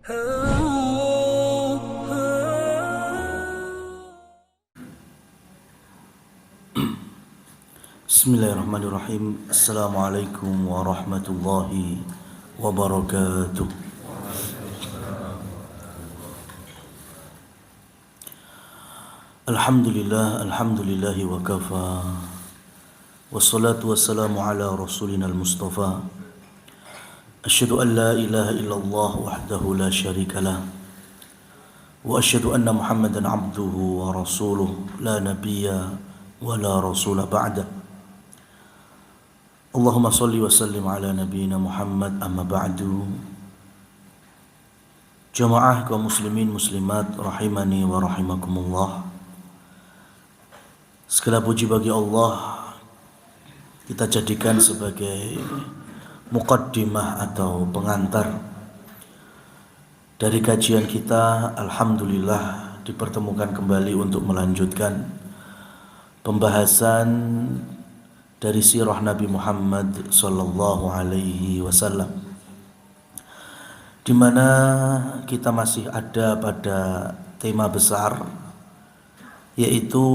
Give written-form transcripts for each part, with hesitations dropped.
Bismillahirrahmanirrahim. Assalamualaikum warahmatullahi wabarakatuh. Alhamdulillahi wa kafa. Wassalatu wassalamu ala rasulina al-mustafa. Asyhadu an la ilaha illallah wahdahu la syarika lah. Wa asyhadu anna Muhammadan abduhu wa rasuluh la nabiyya wa la rasula ba'dah. Allahumma salli wa sallim ala nabiyyina Muhammad, amma ba'du. Jamaah kaum muslimin muslimat rahimani wa rahimakumullah. Segala puji bagi Allah kita jadikan sebagai muqaddimah atau pengantar dari kajian kita. Alhamdulillah dipertemukan kembali untuk melanjutkan pembahasan dari sirah Nabi Muhammad sallallahu alaihi wasallam, di mana kita masih ada pada tema besar, yaitu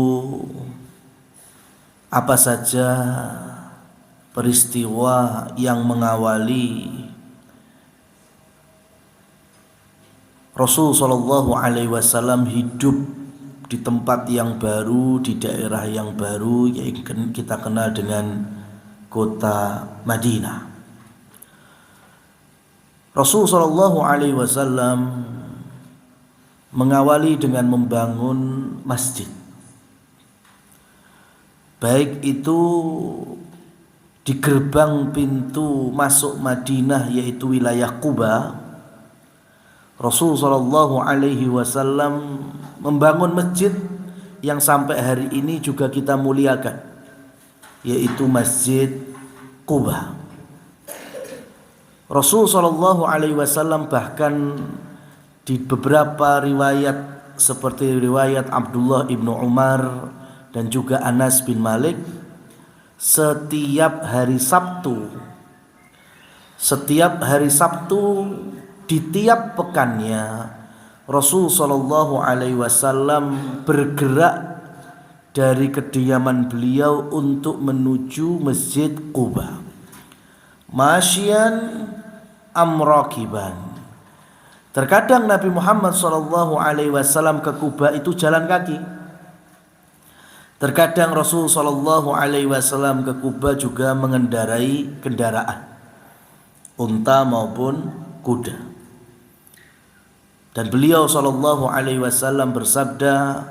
apa saja peristiwa yang mengawali Rasul sallallahu alaihi wasallam hidup di tempat yang baru, di daerah yang baru, yang kita kenal dengan kota Madinah. Rasul sallallahu alaihi wasallam mengawali dengan membangun masjid, baik itu di gerbang pintu masuk Madinah yaitu wilayah Quba. Rasul sallallahu alaihi wasallam membangun masjid yang sampai hari ini juga kita muliakan, yaitu Masjid Quba. Rasul sallallahu alaihi wasallam bahkan di beberapa riwayat seperti riwayat Abdullah ibnu Umar dan juga Anas bin Malik, setiap hari Sabtu di tiap pekannya Rasul sallallahu alaihi wasallam bergerak dari kediaman beliau untuk menuju Masjid Quba, masyian amrakiban. Terkadang Nabi Muhammad sallallahu alaihi wasallam ke Quba itu jalan kaki. Terkadang Rasul sallallahu alaihi wasallam ke Quba juga mengendarai kendaraan, unta maupun kuda. Dan beliau sallallahu alaihi wasallam bersabda,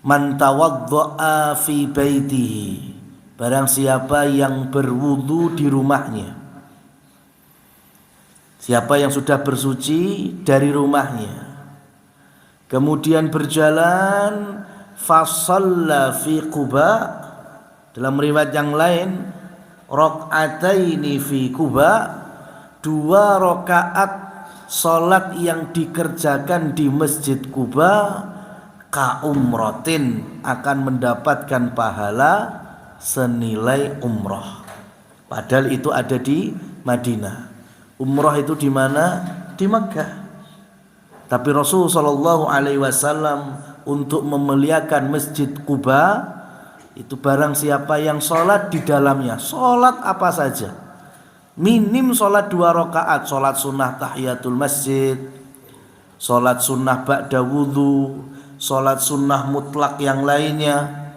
"Man tawaddaa fi baitihi," barang siapa yang berwudu di rumahnya, siapa yang sudah bersuci dari rumahnya, kemudian berjalan fasalla fi Quba, dalam riwayat yang lain rakaataini fi Quba, 2 rakaat salat yang dikerjakan di Masjid Quba, ka umratin, akan mendapatkan pahala senilai umrah. Padahal itu ada di Madinah. Umrah itu di mana? Di Makkah. Tapi Rasul sallallahu alaihi wasallam untuk memuliakan Masjid Quba itu, barang siapa yang salat di dalamnya, salat apa saja, minim salat 2 rakaat, salat sunnah tahiyatul masjid, salat sunnah ba'da wudu, salat sunnah mutlak yang lainnya,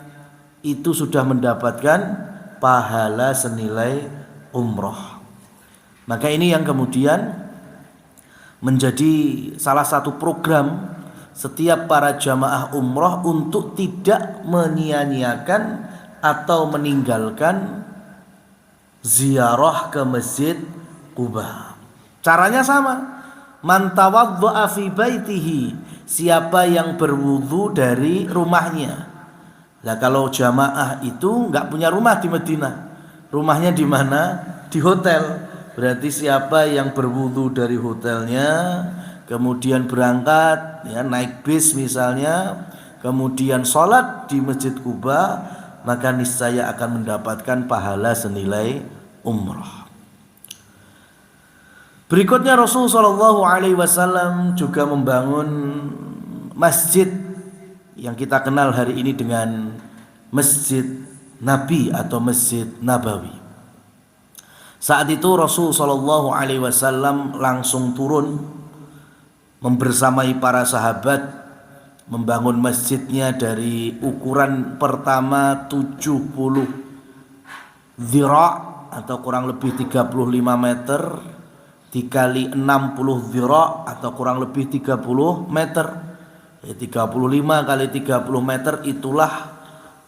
itu sudah mendapatkan pahala senilai umrah. Maka ini yang kemudian menjadi salah satu program setiap para jamaah umrah untuk tidak menyia-nyiakan atau meninggalkan ziarah ke Masjid Quba. Caranya sama. Man tawaddaa fi baitihi, siapa yang berwudu dari rumahnya. Nah, kalau jamaah itu enggak punya rumah di Madinah, rumahnya di mana? Di hotel. Berarti siapa yang berwudu dari hotelnya, kemudian berangkat, ya, naik bis misalnya, kemudian sholat di Masjid Quba, maka niscaya akan mendapatkan pahala senilai umrah. Berikutnya Rasul Shallallahu Alaihi Wasallam juga membangun masjid yang kita kenal hari ini dengan Masjid Nabi atau Masjid Nabawi. Saat itu Rasul Shallallahu Alaihi Wasallam langsung turun membersamai para sahabat membangun masjidnya dari ukuran pertama 70 dhira' atau kurang lebih 35 meter dikali 60 dhira' atau kurang lebih 30 meter. 35 kali 30 meter itulah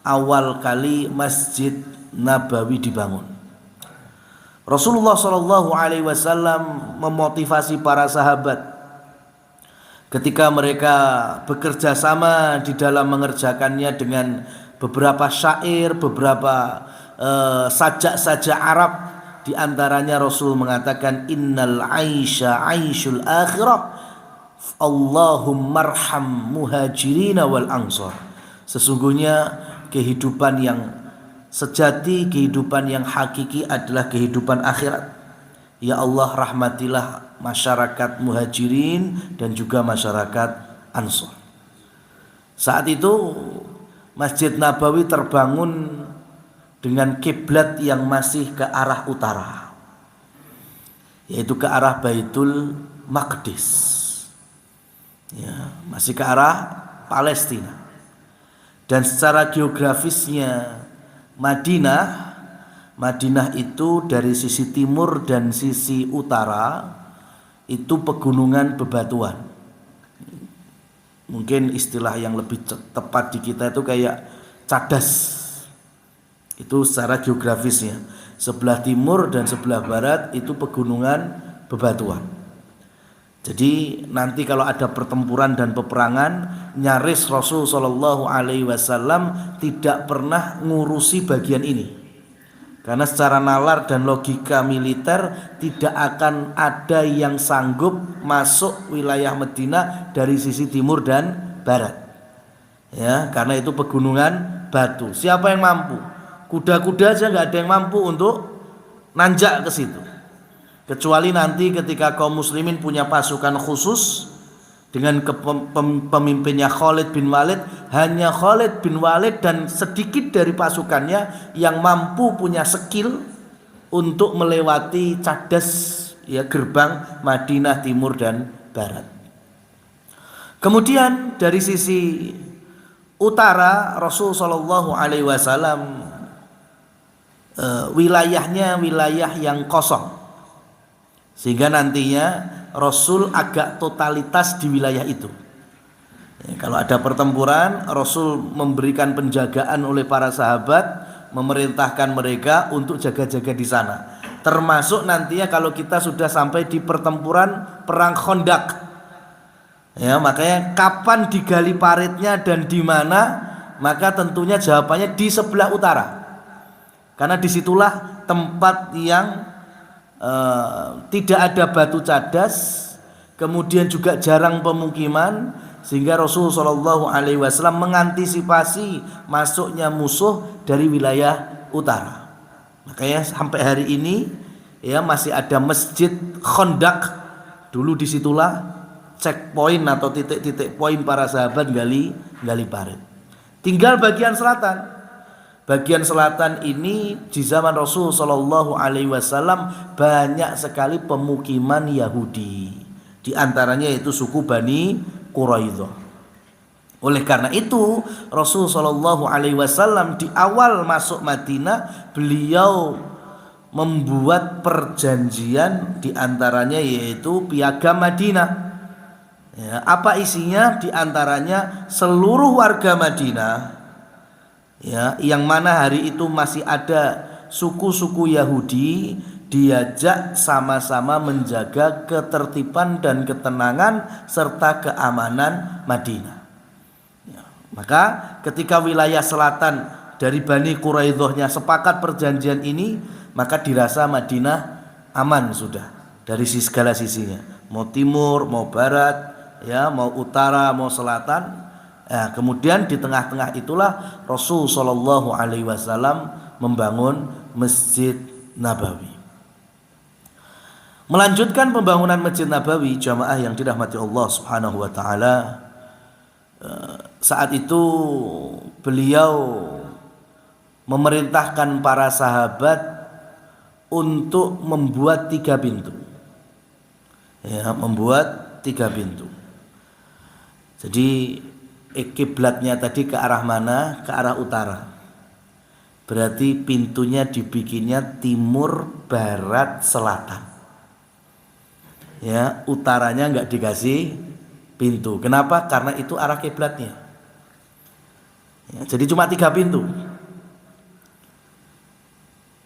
awal kali Masjid Nabawi dibangun. Rasulullah Shallallahu Alaihi Wasallam memotivasi para sahabat ketika mereka bekerja sama di dalam mengerjakannya dengan beberapa syair, beberapa sajak-sajak Arab. Di antaranya Rasul mengatakan innal aisha aishul akhirah Allahummarham muhajirin wal ansor. Sesungguhnya kehidupan yang sejati, kehidupan yang hakiki adalah kehidupan akhirat. Ya Allah, rahmatilah masyarakat muhajirin dan juga masyarakat ansor. Saat itu Masjid Nabawi terbangun dengan kiblat yang masih ke arah utara, yaitu ke arah Baitul Maqdis, ya, masih ke arah Palestina. Dan secara geografisnya Madinah itu dari sisi timur dan sisi utara itu pegunungan bebatuan. Mungkin istilah yang lebih tepat di kita itu kayak cadas. Itu secara geografisnya. Sebelah timur dan sebelah barat itu pegunungan bebatuan. Jadi nanti kalau ada pertempuran dan peperangan, nyaris Rasul Shallallahu Alaihi Wasallam tidak pernah ngurusi bagian ini, karena secara nalar dan logika militer tidak akan ada yang sanggup masuk wilayah Madinah dari sisi timur dan barat, ya, karena itu pegunungan batu. Siapa yang mampu? Kuda-kuda aja nggak ada yang mampu untuk nanjak ke situ. Kecuali nanti ketika kaum muslimin punya pasukan khusus dengan pemimpinnya Khalid bin Walid, hanya Khalid bin Walid dan sedikit dari pasukannya yang mampu punya skill untuk melewati cadas, ya, gerbang Madinah timur dan barat. Kemudian dari sisi utara Rasul Shallallahu Alaihi Wasallam wilayahnya wilayah yang kosong, sehingga nantinya Rasul agak totalitas di wilayah itu. Ya, kalau ada pertempuran, Rasul memberikan penjagaan oleh para sahabat, memerintahkan mereka untuk jaga-jaga di sana. Termasuk nantinya kalau kita sudah sampai di pertempuran perang Khandaq. Ya, makanya kapan digali paritnya dan di mana, maka tentunya jawabannya di sebelah utara. Karena disitulah tempat yang tidak ada batu cadas, kemudian juga jarang pemukiman, sehingga Rasulullah SAW mengantisipasi masuknya musuh dari wilayah utara. Makanya sampai hari ini, ya, masih ada Masjid Khandaq. Dulu disitulah checkpoint atau titik-titik poin para sahabat gali parit. Tinggal bagian selatan. Bagian selatan ini di zaman Rasul Shallallahu Alaihi Wasallam banyak sekali pemukiman Yahudi, di antaranya yaitu suku Bani Quraidah. Oleh karena itu Rasul Shallallahu Alaihi Wasallam di awal masuk Madinah beliau membuat perjanjian, di antaranya yaitu Piagam Madinah. Ya, apa isinya? Di antaranya seluruh warga Madinah, ya, yang mana hari itu masih ada suku-suku Yahudi, diajak sama-sama menjaga ketertiban dan ketenangan serta keamanan Madinah. Ya, maka ketika wilayah selatan dari Bani Quraidzahnya sepakat perjanjian ini, maka dirasa Madinah aman sudah dari segala sisinya, mau timur, mau barat, ya, mau utara, mau selatan. Nah, kemudian di tengah-tengah itulah Rasul Shallallahu Alaihi Wasallam membangun Masjid Nabawi. Melanjutkan pembangunan Masjid Nabawi, jamaah yang dirahmati Allah Subhanahu wa taala. Saat itu beliau memerintahkan para sahabat untuk membuat 3 pintu. Ya, membuat 3 pintu. Jadi kiblatnya tadi ke arah mana? Ke arah utara. Berarti pintunya dibikinnya timur, barat, selatan. Ya, utaranya nggak dikasih pintu. Kenapa? Karena itu arah kiblatnya. Ya, jadi cuma 3 pintu.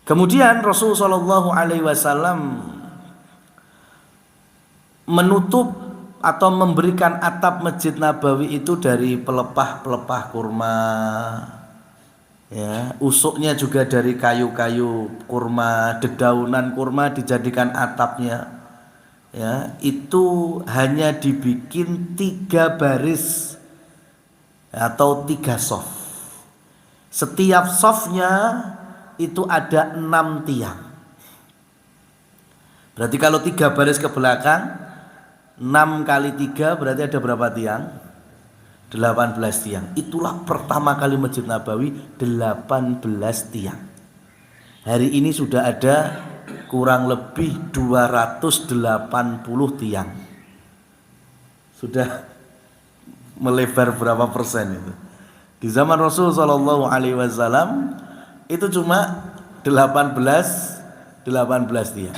Kemudian Rasulullah SAW menutup atau memberikan atap Masjid Nabawi itu dari pelepah-pelepah kurma. Ya, usuknya juga dari kayu-kayu kurma, dedaunan kurma dijadikan atapnya. Ya, itu hanya dibikin 3 baris atau 3 sof. Setiap sofnya itu ada 6 tiang. Berarti kalau 3 baris ke belakang, 6 kali 3 berarti ada berapa tiang? 18 tiang. Itulah pertama kali Masjid Nabawi, 18 tiang. Hari ini sudah ada kurang lebih 280 tiang. Sudah melebar berapa persen itu? Di zaman Rasul SAW itu cuma 18 tiang.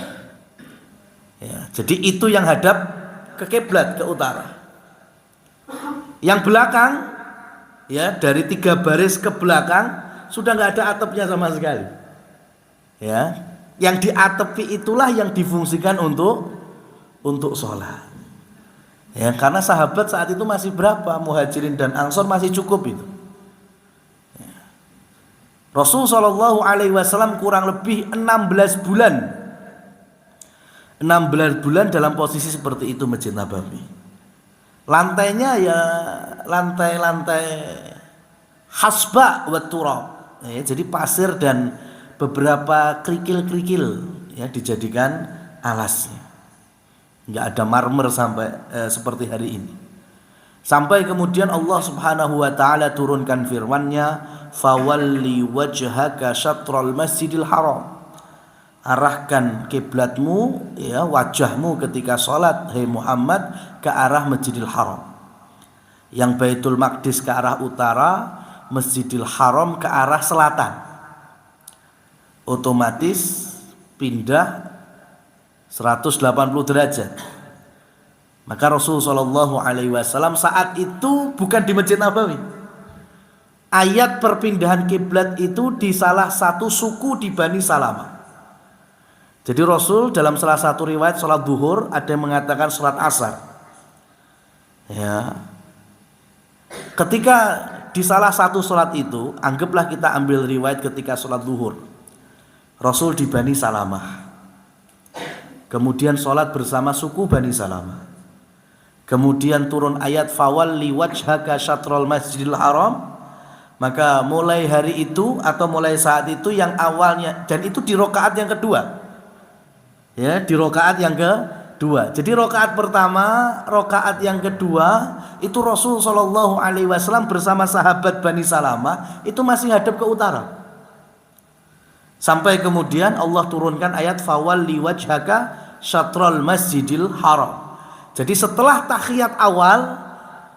Ya, jadi itu yang hadap ke kiblat, ke utara. Yang belakang, ya, dari 3 baris ke belakang sudah nggak ada atapnya sama sekali. Ya, yang diatepi itulah yang difungsikan untuk sholat. Ya, karena sahabat saat itu masih berapa? Muhajirin dan Ansor masih cukup itu. Ya. Rasul SAW kurang lebih 16 bulan. 16 bulan dalam posisi seperti itu Masjid Nabawi. Lantainya ya lantai-lantai hasba wa turab. Ya, jadi pasir dan beberapa kerikil-kerikil ya dijadikan alasnya. Enggak ada marmer sampai seperti hari ini. Sampai kemudian Allah Subhanahu wa taala turunkan firman-Nya, "Fawalli wajhaka syatral Masjidil Haram." Arahkan kiblatmu, ya, wajahmu ketika sholat, hai Muhammad, ke arah Masjidil Haram. Yang Baitul Maqdis ke arah utara, Masjidil Haram ke arah selatan. Otomatis pindah 180 derajat. Maka Rasulullah SAW saat itu bukan di Masjid Nabawi. Ayat perpindahan kiblat itu di salah satu suku di Bani Salamah. Jadi Rasul dalam salah satu riwayat sholat duhur ada yang mengatakan sholat asar. Ya. Ketika di salah satu sholat itu, anggaplah kita ambil riwayat ketika sholat duhur. Rasul di Bani Salamah. Kemudian sholat bersama suku Bani Salamah. Kemudian turun ayat fawalli wajhaka syatrul Masjidil Haram. Maka mulai hari itu atau mulai saat itu yang awalnya, dan itu di rakaat yang kedua. Ya, di rakaat yang kedua. Jadi rakaat pertama, rakaat yang kedua itu Rasul SAW bersama sahabat Bani Salamah itu masih hadap ke utara. Sampai kemudian Allah turunkan ayat fawalli wajhaka syatral Masjidil Haram. Jadi setelah tahiyat awal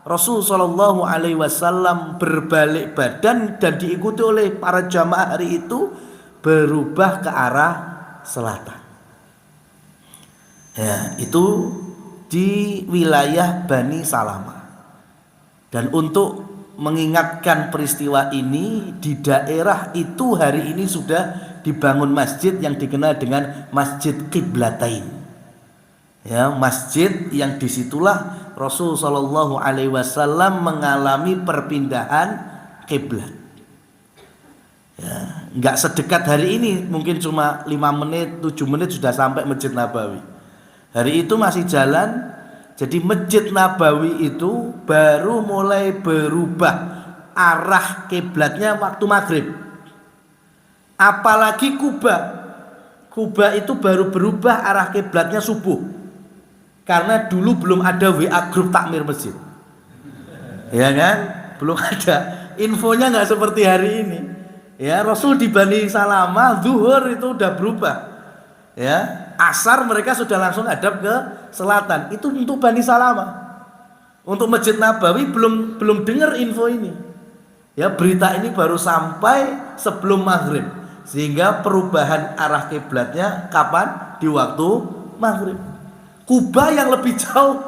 Rasul SAW berbalik badan dan diikuti oleh para jamaah hari itu berubah ke arah selatan. Ya, itu di wilayah Bani Salamah. Dan untuk mengingatkan peristiwa ini, di daerah itu hari ini sudah dibangun masjid yang dikenal dengan Masjid Qiblatain. Ya, masjid yang disitulah Rasul SAW mengalami perpindahan kiblat. Ya, nggak sedekat hari ini, mungkin cuma 5 menit, 7 menit sudah sampai Masjid Nabawi. Hari itu masih jalan. Jadi Masjid Nabawi itu baru mulai berubah arah kiblatnya waktu maghrib. Apalagi Kuba. Kuba itu baru berubah arah kiblatnya subuh. Karena dulu belum ada WA grup takmir masjid. Ya kan? Belum ada. Infonya nggak seperti hari ini. Ya, Rasul di Bani Salamah zuhur itu udah berubah. Ya, asar mereka sudah langsung hadap ke selatan. Itu untuk Bani Salamah. Untuk Masjid Nabawi belum dengar info ini. Ya, berita ini baru sampai sebelum maghrib. Sehingga perubahan arah kiblatnya kapan? Di waktu maghrib. Kuba yang lebih jauh,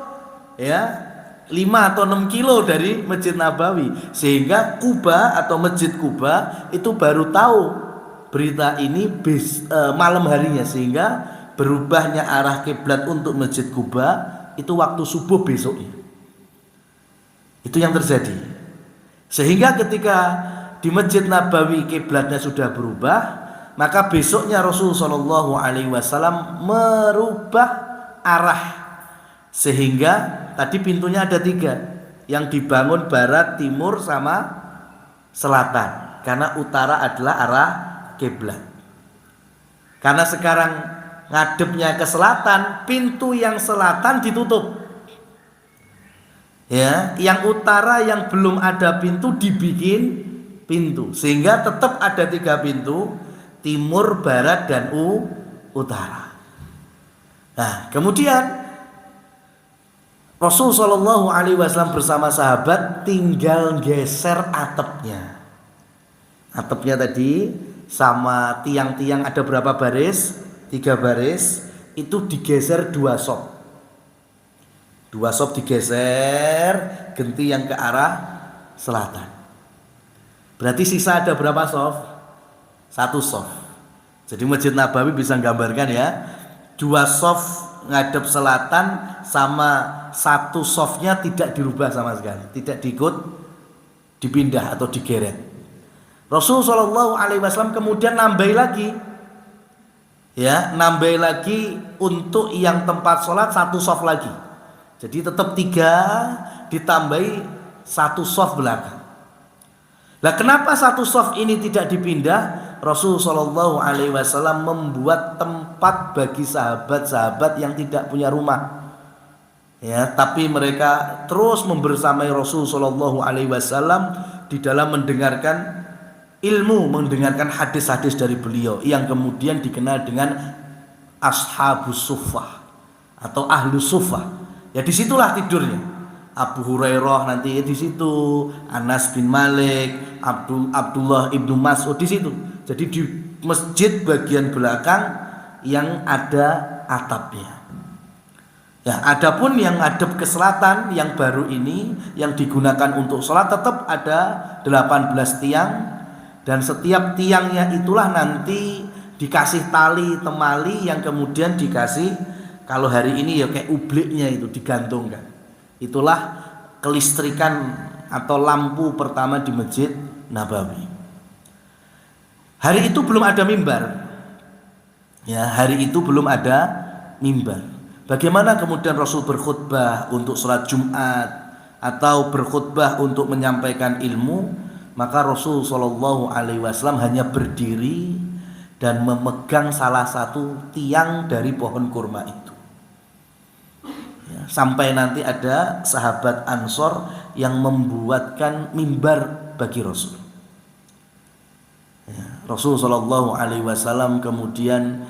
ya 5 atau 6 kilo dari Masjid Nabawi. Sehingga Kuba atau Masjid Kuba itu baru tahu berita ini malam harinya. Sehingga berubahnya arah kiblat untuk Masjid Kuba itu waktu subuh besoknya. Itu yang terjadi. Sehingga ketika di Masjid Nabawi kiblatnya sudah berubah, maka besoknya Rasulullah Shallallahu Alaihi Wasallam merubah arah, sehingga tadi pintunya ada 3 yang dibangun barat, timur, sama selatan, karena utara adalah arah kiblat. Karena sekarang ngadepnya ke selatan, pintu yang selatan ditutup. Ya, yang utara yang belum ada pintu dibikin pintu, sehingga tetap ada 3 pintu, timur, barat, dan utara. Nah, kemudian Rasul Shallallahu Alaihi Wasallam bersama sahabat tinggal geser atapnya. Atapnya tadi sama tiang-tiang ada berapa baris? 3 baris. Itu digeser 2 sop. 2 sop digeser, ganti yang ke arah selatan. Berarti sisa ada berapa sof? 1 sof. Jadi Masjid Nabawi bisa gambarkan ya, 2 sof ngadep selatan, sama 1 sofnya tidak dirubah sama sekali, tidak diikut dipindah atau digeret. Rasulullah SAW kemudian nambah lagi, ya, nambah lagi untuk yang tempat sholat 1 sof lagi. Jadi tetap 3 ditambahi 1 sof belakang. Nah, kenapa 1 sof ini tidak dipindah? Rasulullah SAW membuat tempat bagi sahabat-sahabat yang tidak punya rumah, ya, tapi mereka terus membersamai Rasulullah SAW di dalam mendengarkan ilmu, mendengarkan hadis-hadis dari beliau yang kemudian dikenal dengan Ashabus Suffah atau Ahlus Suffah. Ya, disitulah tidurnya. Abu Hurairah nanti di situ, Anas bin Malik, Abdullah ibnu Mas'ud di situ. Jadi di masjid bagian belakang yang ada atapnya. Ya, adapun yang ngadep ke selatan yang baru ini yang digunakan untuk sholat tetap ada 18 tiang, dan setiap tiangnya itulah nanti dikasih tali temali yang kemudian dikasih, kalau hari ini ya kayak ubliknya itu digantungkan. Itulah kelistrikan atau lampu pertama di Masjid Nabawi. Hari itu belum ada mimbar. Ya, hari itu belum ada mimbar. Bagaimana kemudian Rasul berkhutbah untuk sholat Jumat atau berkhutbah untuk menyampaikan ilmu? Maka Rasul Shallallahu Alaihi Wasallam hanya berdiri dan memegang salah satu tiang dari pohon kurma itu. Ya, sampai nanti ada sahabat Ansor yang membuatkan mimbar bagi Rasul. Ya, Rasul Shallallahu Alaihi Wasallam kemudian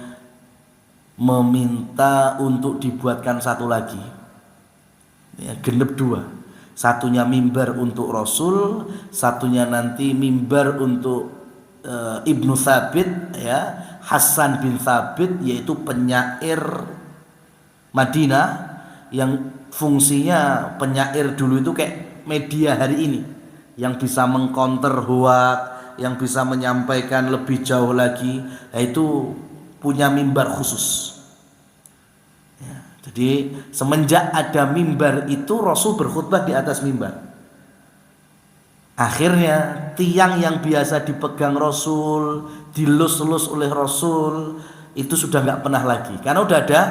meminta untuk dibuatkan satu lagi, ya, genep 2. Satunya mimbar untuk Rasul, satunya nanti mimbar untuk Ibnu Thabit, ya, Hasan bin Thabit, yaitu penyair Madinah yang fungsinya penyair dulu itu kayak media hari ini, yang bisa mengcounter hoak, yang bisa menyampaikan lebih jauh lagi, yaitu punya mimbar khusus. Ya, jadi semenjak ada mimbar itu Rasul berkhutbah di atas mimbar. Akhirnya tiang yang biasa dipegang Rasul, dilus-lus oleh Rasul, itu sudah nggak pernah lagi karena udah ada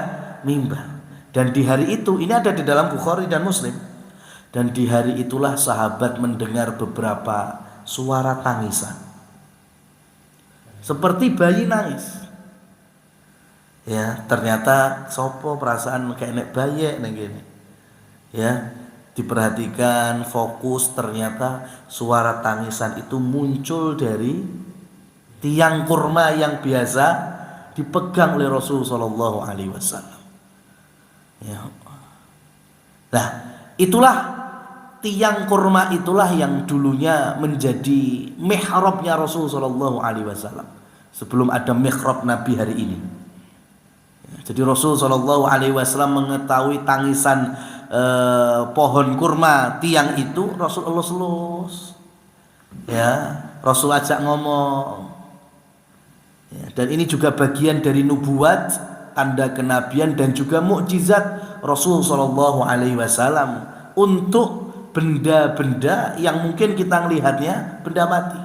mimbar. Dan di hari itu, ini ada di dalam Bukhari dan Muslim, dan di hari itulah sahabat mendengar beberapa suara tangisan seperti bayi nangis. Ya, ternyata sopo perasaan kayak nek bayek neng gini. Ya, diperhatikan fokus, ternyata suara tangisan itu muncul dari tiang kurma yang biasa dipegang oleh Rasul Shallallahu Alaihi Wasallam. Ya. Nah, itulah tiang kurma itulah yang dulunya menjadi mihrabnya Rasul Shallallahu Alaihi Wasallam sebelum ada mihrab Nabi hari ini. Jadi Rasul Shallallahu Alaihi Wasallam mengetahui tangisan pohon kurma tiang itu, Rasul elus-elus, ya, Rasul ajak ngomong. Ya, dan ini juga bagian dari nubuat, tanda kenabian dan juga mukjizat Rasul Shallallahu Alaihi Wasallam untuk benda-benda yang mungkin kita melihatnya benda mati.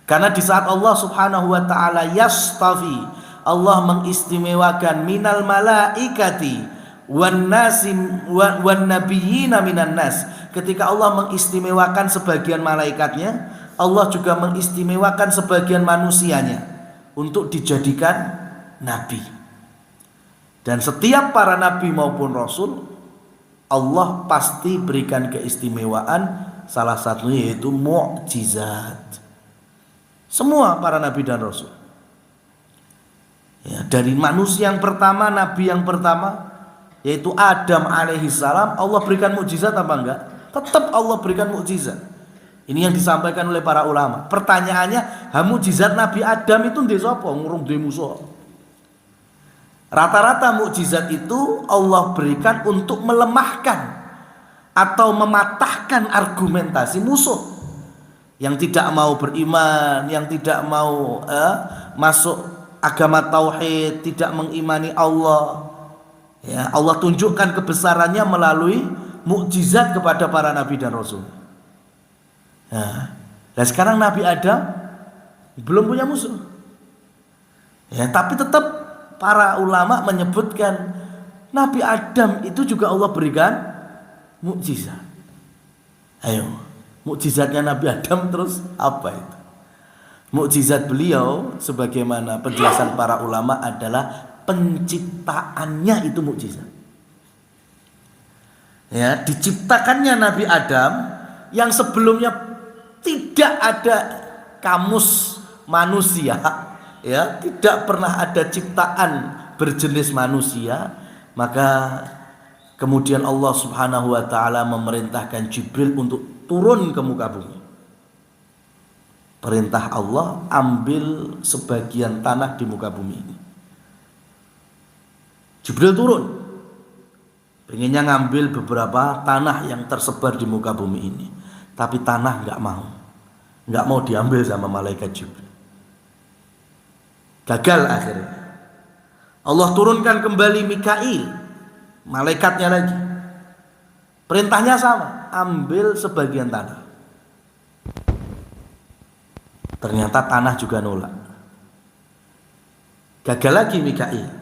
Karena di saat Allah Subhanahu Wa Taala yastafi, Allah mengistimewakan minal malaikati wan nasim wan nabiyina minan nas. Ketika Allah mengistimewakan sebagian malaikatnya, Allah juga mengistimewakan sebagian manusianya untuk dijadikan nabi. Dan setiap para nabi maupun rasul, Allah pasti berikan keistimewaan, salah satunya yaitu mukjizat. Semua para nabi dan rasul. Ya, dari manusia yang pertama, nabi yang pertama yaitu Adam alaihissalam, Allah berikan mukjizat apa enggak? Tetap Allah berikan mukjizat. Ini yang disampaikan oleh para ulama. Pertanyaannya, mukjizat Nabi Adam itu ndek sapa ngurung ndek musuh? Rata-rata mukjizat itu Allah berikan untuk melemahkan atau mematahkan argumentasi musuh yang tidak mau beriman, yang tidak mau masuk agama tauhid, tidak mengimani Allah. Ya, Allah tunjukkan kebesarannya melalui mukjizat kepada para nabi dan rasul. Nah, dan sekarang Nabi Adam belum punya musuh. Ya, tapi tetap para ulama menyebutkan Nabi Adam itu juga Allah berikan mukjizat. Ayo, mukjizatnya Nabi Adam terus apa itu? Mukjizat beliau sebagaimana penjelasan para ulama adalah penciptaannya itu mukjizat. Ya, diciptakannya Nabi Adam yang sebelumnya tidak ada kamus manusia, ya, tidak pernah ada ciptaan berjenis manusia, maka kemudian Allah Subhanahu wa taala memerintahkan Jibril untuk turun ke muka bumi. Perintah Allah, ambil sebagian tanah di muka bumi ini. Jibril turun, pengennya ngambil beberapa tanah yang tersebar di muka bumi ini, tapi tanah nggak mau diambil sama malaikat Jibril. Gagal akhirnya. Allah turunkan kembali Mikail, malaikatnya lagi. Perintahnya sama, ambil sebagian tanah. Ternyata tanah juga nolak. Gagal lagi Mikail.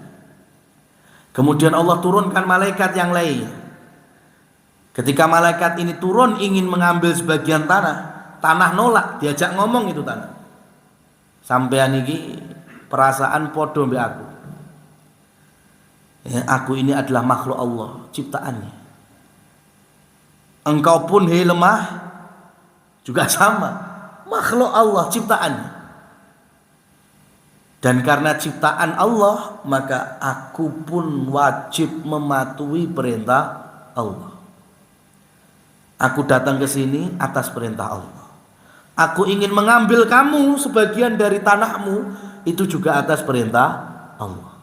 Kemudian Allah turunkan malaikat yang lain. Ketika malaikat ini turun ingin mengambil sebagian tanah nolak, diajak ngomong itu tanah. Sampean iki perasaan podo mbek aku. Ya, aku ini adalah makhluk Allah, ciptaannya. Engkau pun hei lemah juga sama, makhluk Allah, ciptaannya. Dan karena ciptaan Allah, maka aku pun wajib mematuhi perintah Allah. Aku datang ke sini atas perintah Allah. Aku ingin mengambil kamu sebagian dari tanahmu, itu juga atas perintah Allah.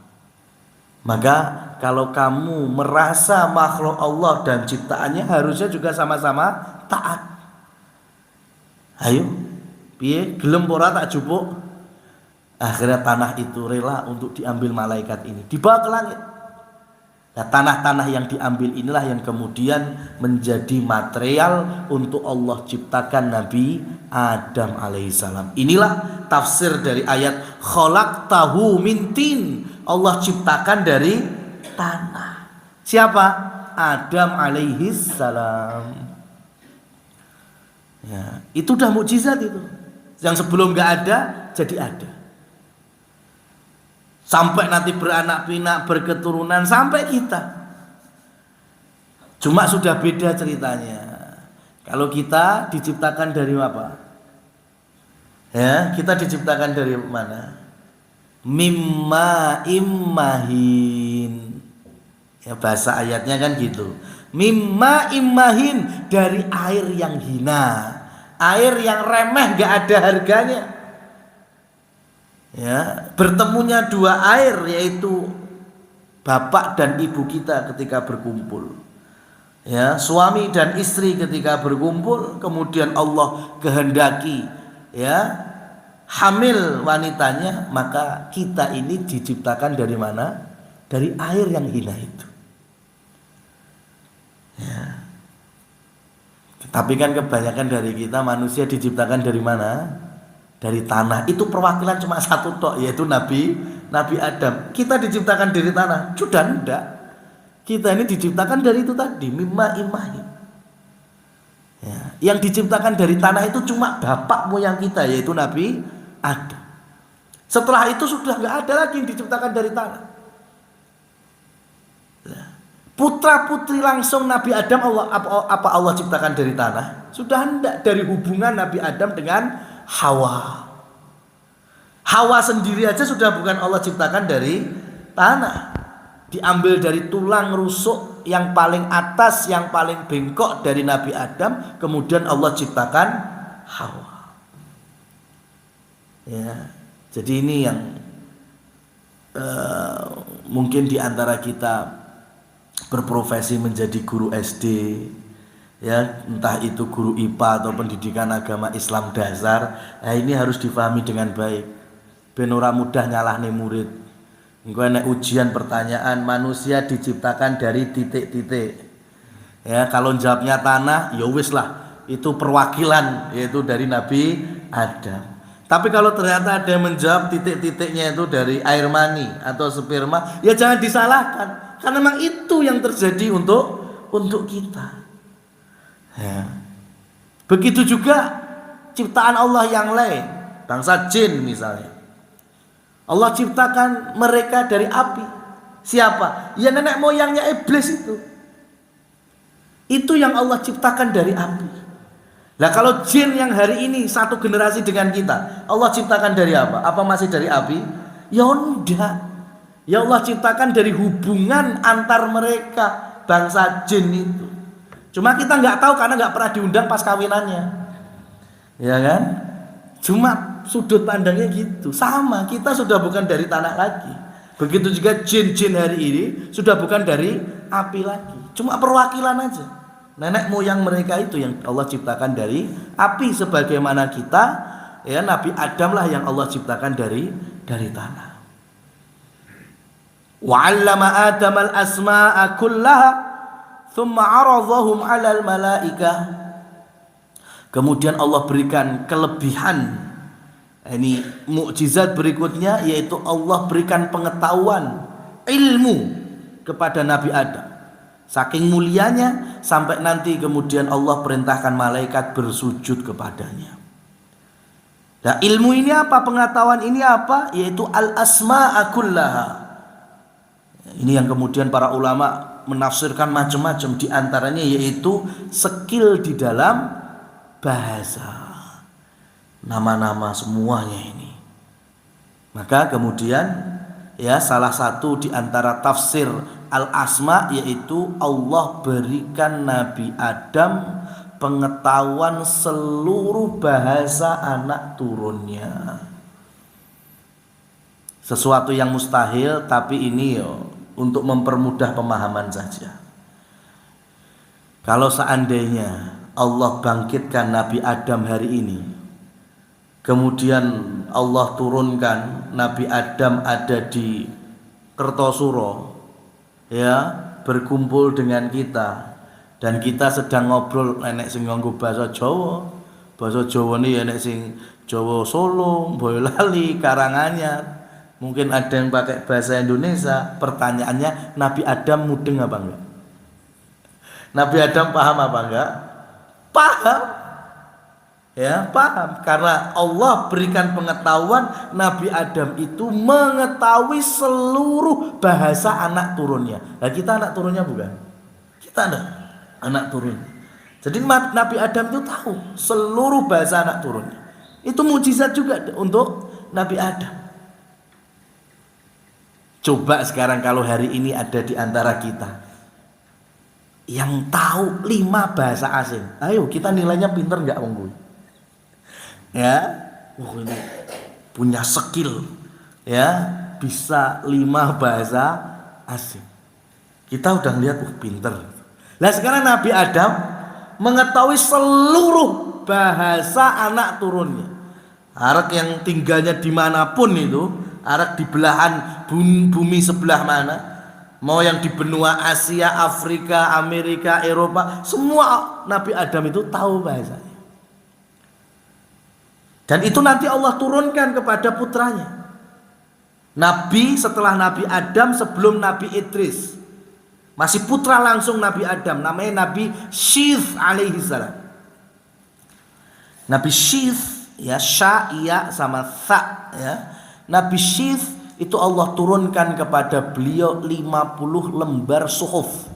Maka kalau kamu merasa makhluk Allah dan ciptaannya, harusnya juga sama-sama taat. Ayo, piye gelem ora tak jupuk? Akhirnya tanah itu rela untuk diambil malaikat ini, dibawa ke langit. Nah, tanah-tanah yang diambil inilah yang kemudian menjadi material untuk Allah ciptakan Nabi Adam alaihissalam. Inilah tafsir dari ayat khalaqtahu min tin. Allah ciptakan dari tanah. Siapa? Adam alaihissalam. Ya, itu udah mukjizat itu. Yang sebelum nggak ada jadi ada. sampai nanti beranak pinak, berketurunan sampai kita. Cuma sudah beda ceritanya. Kalau kita diciptakan dari apa? Ya, kita diciptakan dari mana? Mimma immahin. Ya, bahasa ayatnya kan gitu. Mimma immahin, dari air yang hina, air yang remeh, gak ada harganya. Ya, bertemunya dua air, yaitu bapak dan ibu kita ketika berkumpul. Ya, suami dan istri ketika berkumpul, kemudian Allah kehendaki ya hamil wanitanya, maka kita ini diciptakan dari mana? Dari air yang hina itu. Ya. Tapi kan kebanyakan dari kita manusia diciptakan dari mana? Dari tanah. Itu perwakilan cuma satu tok, yaitu Nabi Adam. Kita diciptakan dari tanah. Sudah enggak. Kita ini diciptakan dari itu tadi, mimma imahin. Ya. Yang diciptakan dari tanah itu cuma bapak moyang kita, yaitu Nabi Adam. Setelah itu sudah enggak ada lagi yang diciptakan dari tanah. Putra putri langsung Nabi Adam apa Allah ciptakan dari tanah? Sudah enggak, dari hubungan Nabi Adam dengan Hawa. Hawa sendiri aja sudah bukan Allah ciptakan dari tanah. Diambil dari tulang rusuk yang paling atas, yang paling bengkok dari Nabi Adam, kemudian Allah ciptakan Hawa. Ya, jadi ini yang mungkin di antara kita berprofesi menjadi guru SD, ya, entah itu guru IPA atau pendidikan agama Islam dasar, ini harus difahami dengan baik. Ben ora mudah nyalahne murid. Engko nek ujian pertanyaan, manusia diciptakan dari titik-titik. Ya, kalau jawabnya tanah, ya wis lah, itu perwakilan, yaitu dari Nabi Adam. Tapi kalau ternyata ada yang menjawab titik-titiknya itu dari air mani atau sperma, ya jangan disalahkan. Karena memang itu yang terjadi untuk kita. Ya. Begitu juga ciptaan Allah yang lain, bangsa jin misalnya. Allah ciptakan mereka dari api. Siapa? Ya nenek moyangnya iblis itu. Itu yang Allah ciptakan dari api. Nah kalau jin yang hari ini satu generasi dengan kita, Allah ciptakan dari apa? Apa masih dari api? Ya enggak. Ya Allah ciptakan dari hubungan antar mereka, bangsa jin itu. Cuma kita nggak tahu karena nggak pernah diundang pas kawinannya, ya kan? Cuma sudut pandangnya gitu. Sama, kita sudah bukan dari tanah lagi. Begitu juga jin-jin hari ini sudah bukan dari api lagi. Cuma perwakilan aja. Nenek moyang mereka itu yang Allah ciptakan dari api, sebagaimana kita, ya Nabi Adam lah yang Allah ciptakan dari tanah. Wa 'allama Adam al-asma'a kullaha thumma 'aradhahum 'alal malaikah. Kemudian Allah berikan kelebihan. Ini mukjizat berikutnya, yaitu Allah berikan pengetahuan, ilmu kepada Nabi Adam. Saking mulianya sampai nanti kemudian Allah perintahkan malaikat bersujud kepadanya. Nah, ilmu ini apa? Pengetahuan ini apa? Yaitu al-asma'a kullaha. Ini yang kemudian para ulama menafsirkan macam-macam, di antaranya yaitu skill di dalam bahasa. Nama-nama semuanya ini. Maka kemudian ya salah satu di antara tafsir al-asma yaitu Allah berikan Nabi Adam pengetahuan seluruh bahasa anak turunnya. Sesuatu yang mustahil, tapi ini untuk mempermudah pemahaman saja. Kalau seandainya Allah bangkitkan Nabi Adam hari ini, kemudian Allah turunkan Nabi Adam ada di Kertosuro, ya, berkumpul dengan kita, dan kita sedang ngobrol enek sing nganggo bahasa Jawa. Bahasa Jawa ini enek sing Jawa Solo, Boyolali, Karanganyar. Mungkin ada yang pakai bahasa Indonesia. Pertanyaannya, Nabi Adam mudeng apa enggak? Nabi Adam paham apa enggak? Paham. Ya, paham? Karena Allah berikan pengetahuan, Nabi Adam itu mengetahui seluruh bahasa anak turunnya. Nah, kita anak turunnya bukan? Kita ada anak turun. Jadi Nabi Adam itu tahu seluruh bahasa anak turunnya. Itu mukjizat juga untuk Nabi Adam. Coba sekarang kalau hari ini ada di antara kita yang tahu 5 bahasa asing. Ayo, kita nilainya pinter nggak, Wong Gue? Ya, ini punya skill, ya, bisa 5 bahasa asing. Kita udah lihat, pinter. Nah, sekarang Nabi Adam mengetahui seluruh bahasa anak turunnya. Arak yang tinggalnya dimanapun itu, arak di belahan bumi sebelah mana, mau yang di benua Asia, Afrika, Amerika, Eropa, semua Nabi Adam itu tahu bahasanya. Dan itu nanti Allah turunkan kepada putranya. Nabi setelah Nabi Adam, sebelum Nabi Idris, masih putra langsung Nabi Adam, namanya Nabi Syith alaihi salam. Nabi Syith, ya, sya, iya sama tha, ya. Nabi Syith itu Allah turunkan kepada beliau 50 lembar suhuf.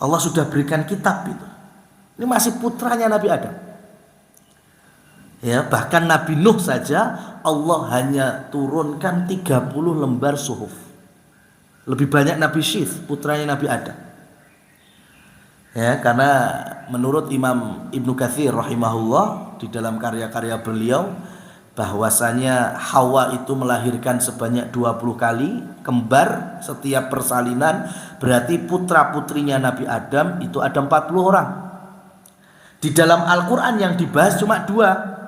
Allah sudah berikan kitab itu. Ini masih putranya Nabi Adam. Ya, bahkan Nabi Nuh saja Allah hanya turunkan 30 lembar suhuf. Lebih banyak Nabi Syith, putranya Nabi Adam. Ya, karena menurut Imam Ibnu Katsir rahimahullah di dalam karya-karya beliau, bahwasanya Hawa itu melahirkan sebanyak 20 kali kembar setiap persalinan, berarti putra-putrinya Nabi Adam itu ada 40 orang. Di dalam Al-Qur'an yang dibahas cuma 2.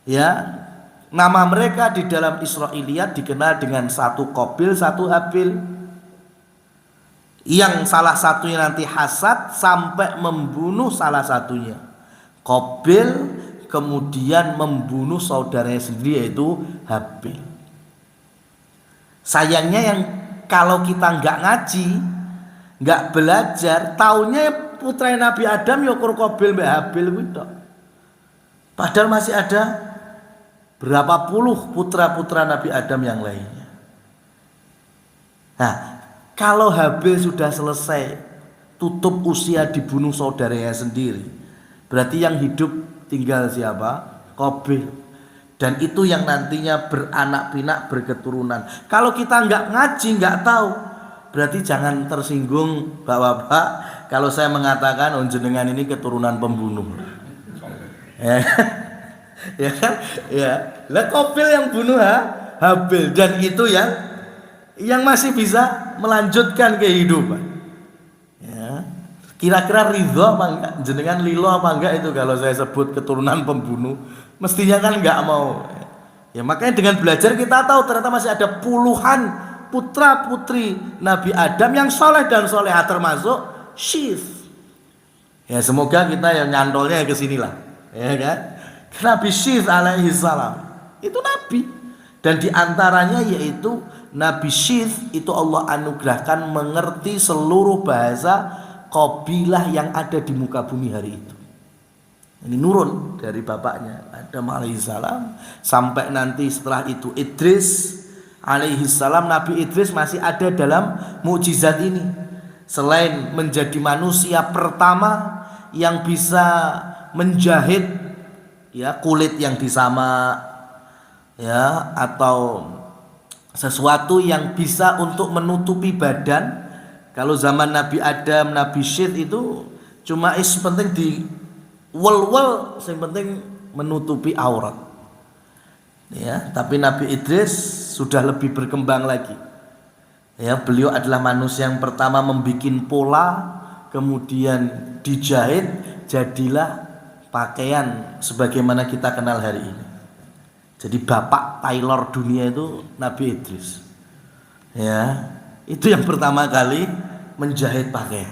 Ya, nama mereka di dalam Israiliyat dikenal dengan satu Qabil, satu Habil. Yang salah satunya nanti hasad sampai membunuh salah satunya. Qabil kemudian membunuh saudaranya sendiri yaitu Habil. Sayangnya yang kalau kita nggak ngaji, nggak belajar, taunya putra Nabi Adam ya Qabil mbak Habil gitu. Padahal masih ada berapa puluh putra-putra Nabi Adam yang lainnya. Nah, kalau Habil sudah selesai tutup usia dibunuh saudaranya sendiri, berarti yang hidup tinggal siapa? Qabil. Dan itu yang nantinya beranak pinak berketurunan. Kalau kita nggak ngaji, nggak tahu, berarti jangan tersinggung Bapak-bapak kalau saya mengatakan jenengan ini keturunan pembunuh. Ya. Ya kan? Ya. Lah Qabil yang bunuh Habil, dan itu yang masih bisa melanjutkan kehidupan. Ya. Kira-kira ridho apa enggak? Jenengan lilo apa enggak itu kalau saya sebut keturunan pembunuh? Mestinya kan enggak mau. Ya, makanya dengan belajar kita tahu ternyata masih ada puluhan putra putri Nabi Adam yang soleh dan soleha, termasuk Syith. Ya, semoga kita yang nyantolnya ke sinilah. Ya kan? Nabi Syith alaihi salam itu nabi, dan diantaranya yaitu Nabi Syith itu Allah anugerahkan mengerti seluruh bahasa kabilah yang ada di muka bumi hari itu. Ini nurun dari bapaknya Adam alaihi salam sampai nanti setelah itu Idris alaihi salam. Nabi Idris masih ada dalam mukjizat ini, selain menjadi manusia pertama yang bisa menjahit ya kulit yang disamak, ya, atau sesuatu yang bisa untuk menutupi badan. Kalau zaman Nabi Adam, Nabi Syith itu cuma penting di wel-wel, yang penting menutupi aurat. Ya, tapi Nabi Idris sudah lebih berkembang lagi. Ya, beliau adalah manusia yang pertama membuat pola, kemudian dijahit, jadilah pakaian sebagaimana kita kenal hari ini. Jadi bapak tailor dunia itu Nabi Idris. Ya, itu yang pertama kali menjahit pakaian.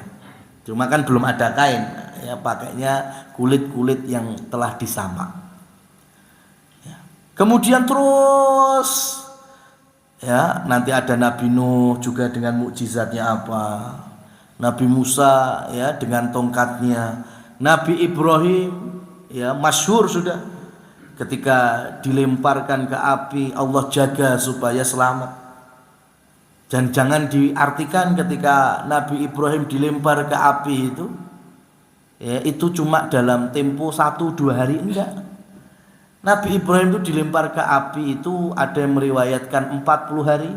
Cuma kan belum ada kain, ya, pakainya kulit-kulit yang telah disamak. Ya. Kemudian terus, ya, nanti ada Nabi Nuh juga dengan mukjizatnya apa? Nabi Musa, ya, dengan tongkatnya. Nabi Ibrahim, ya masyhur sudah. Ketika dilemparkan ke api, Allah jaga supaya selamat. Dan jangan diartikan ketika Nabi Ibrahim dilempar ke api itu, ya itu cuma dalam tempo 1-2 hari, enggak. Nabi Ibrahim itu dilempar ke api itu ada yang meriwayatkan 40 hari,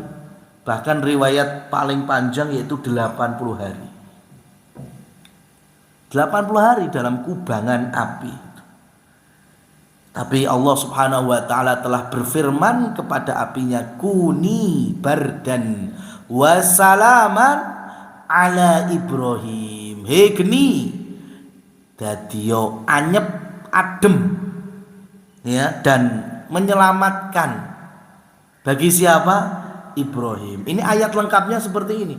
bahkan riwayat paling panjang yaitu 80 hari. 80 hari dalam kubangan api. Tapi Allah Subhanahu wa taala telah berfirman kepada apinya, kuni bardan wa salaman ala Ibrahim. Hei geni, dadiyo anyep adem, ya, dan menyelamatkan bagi siapa? Ibrahim. Ini ayat lengkapnya seperti ini,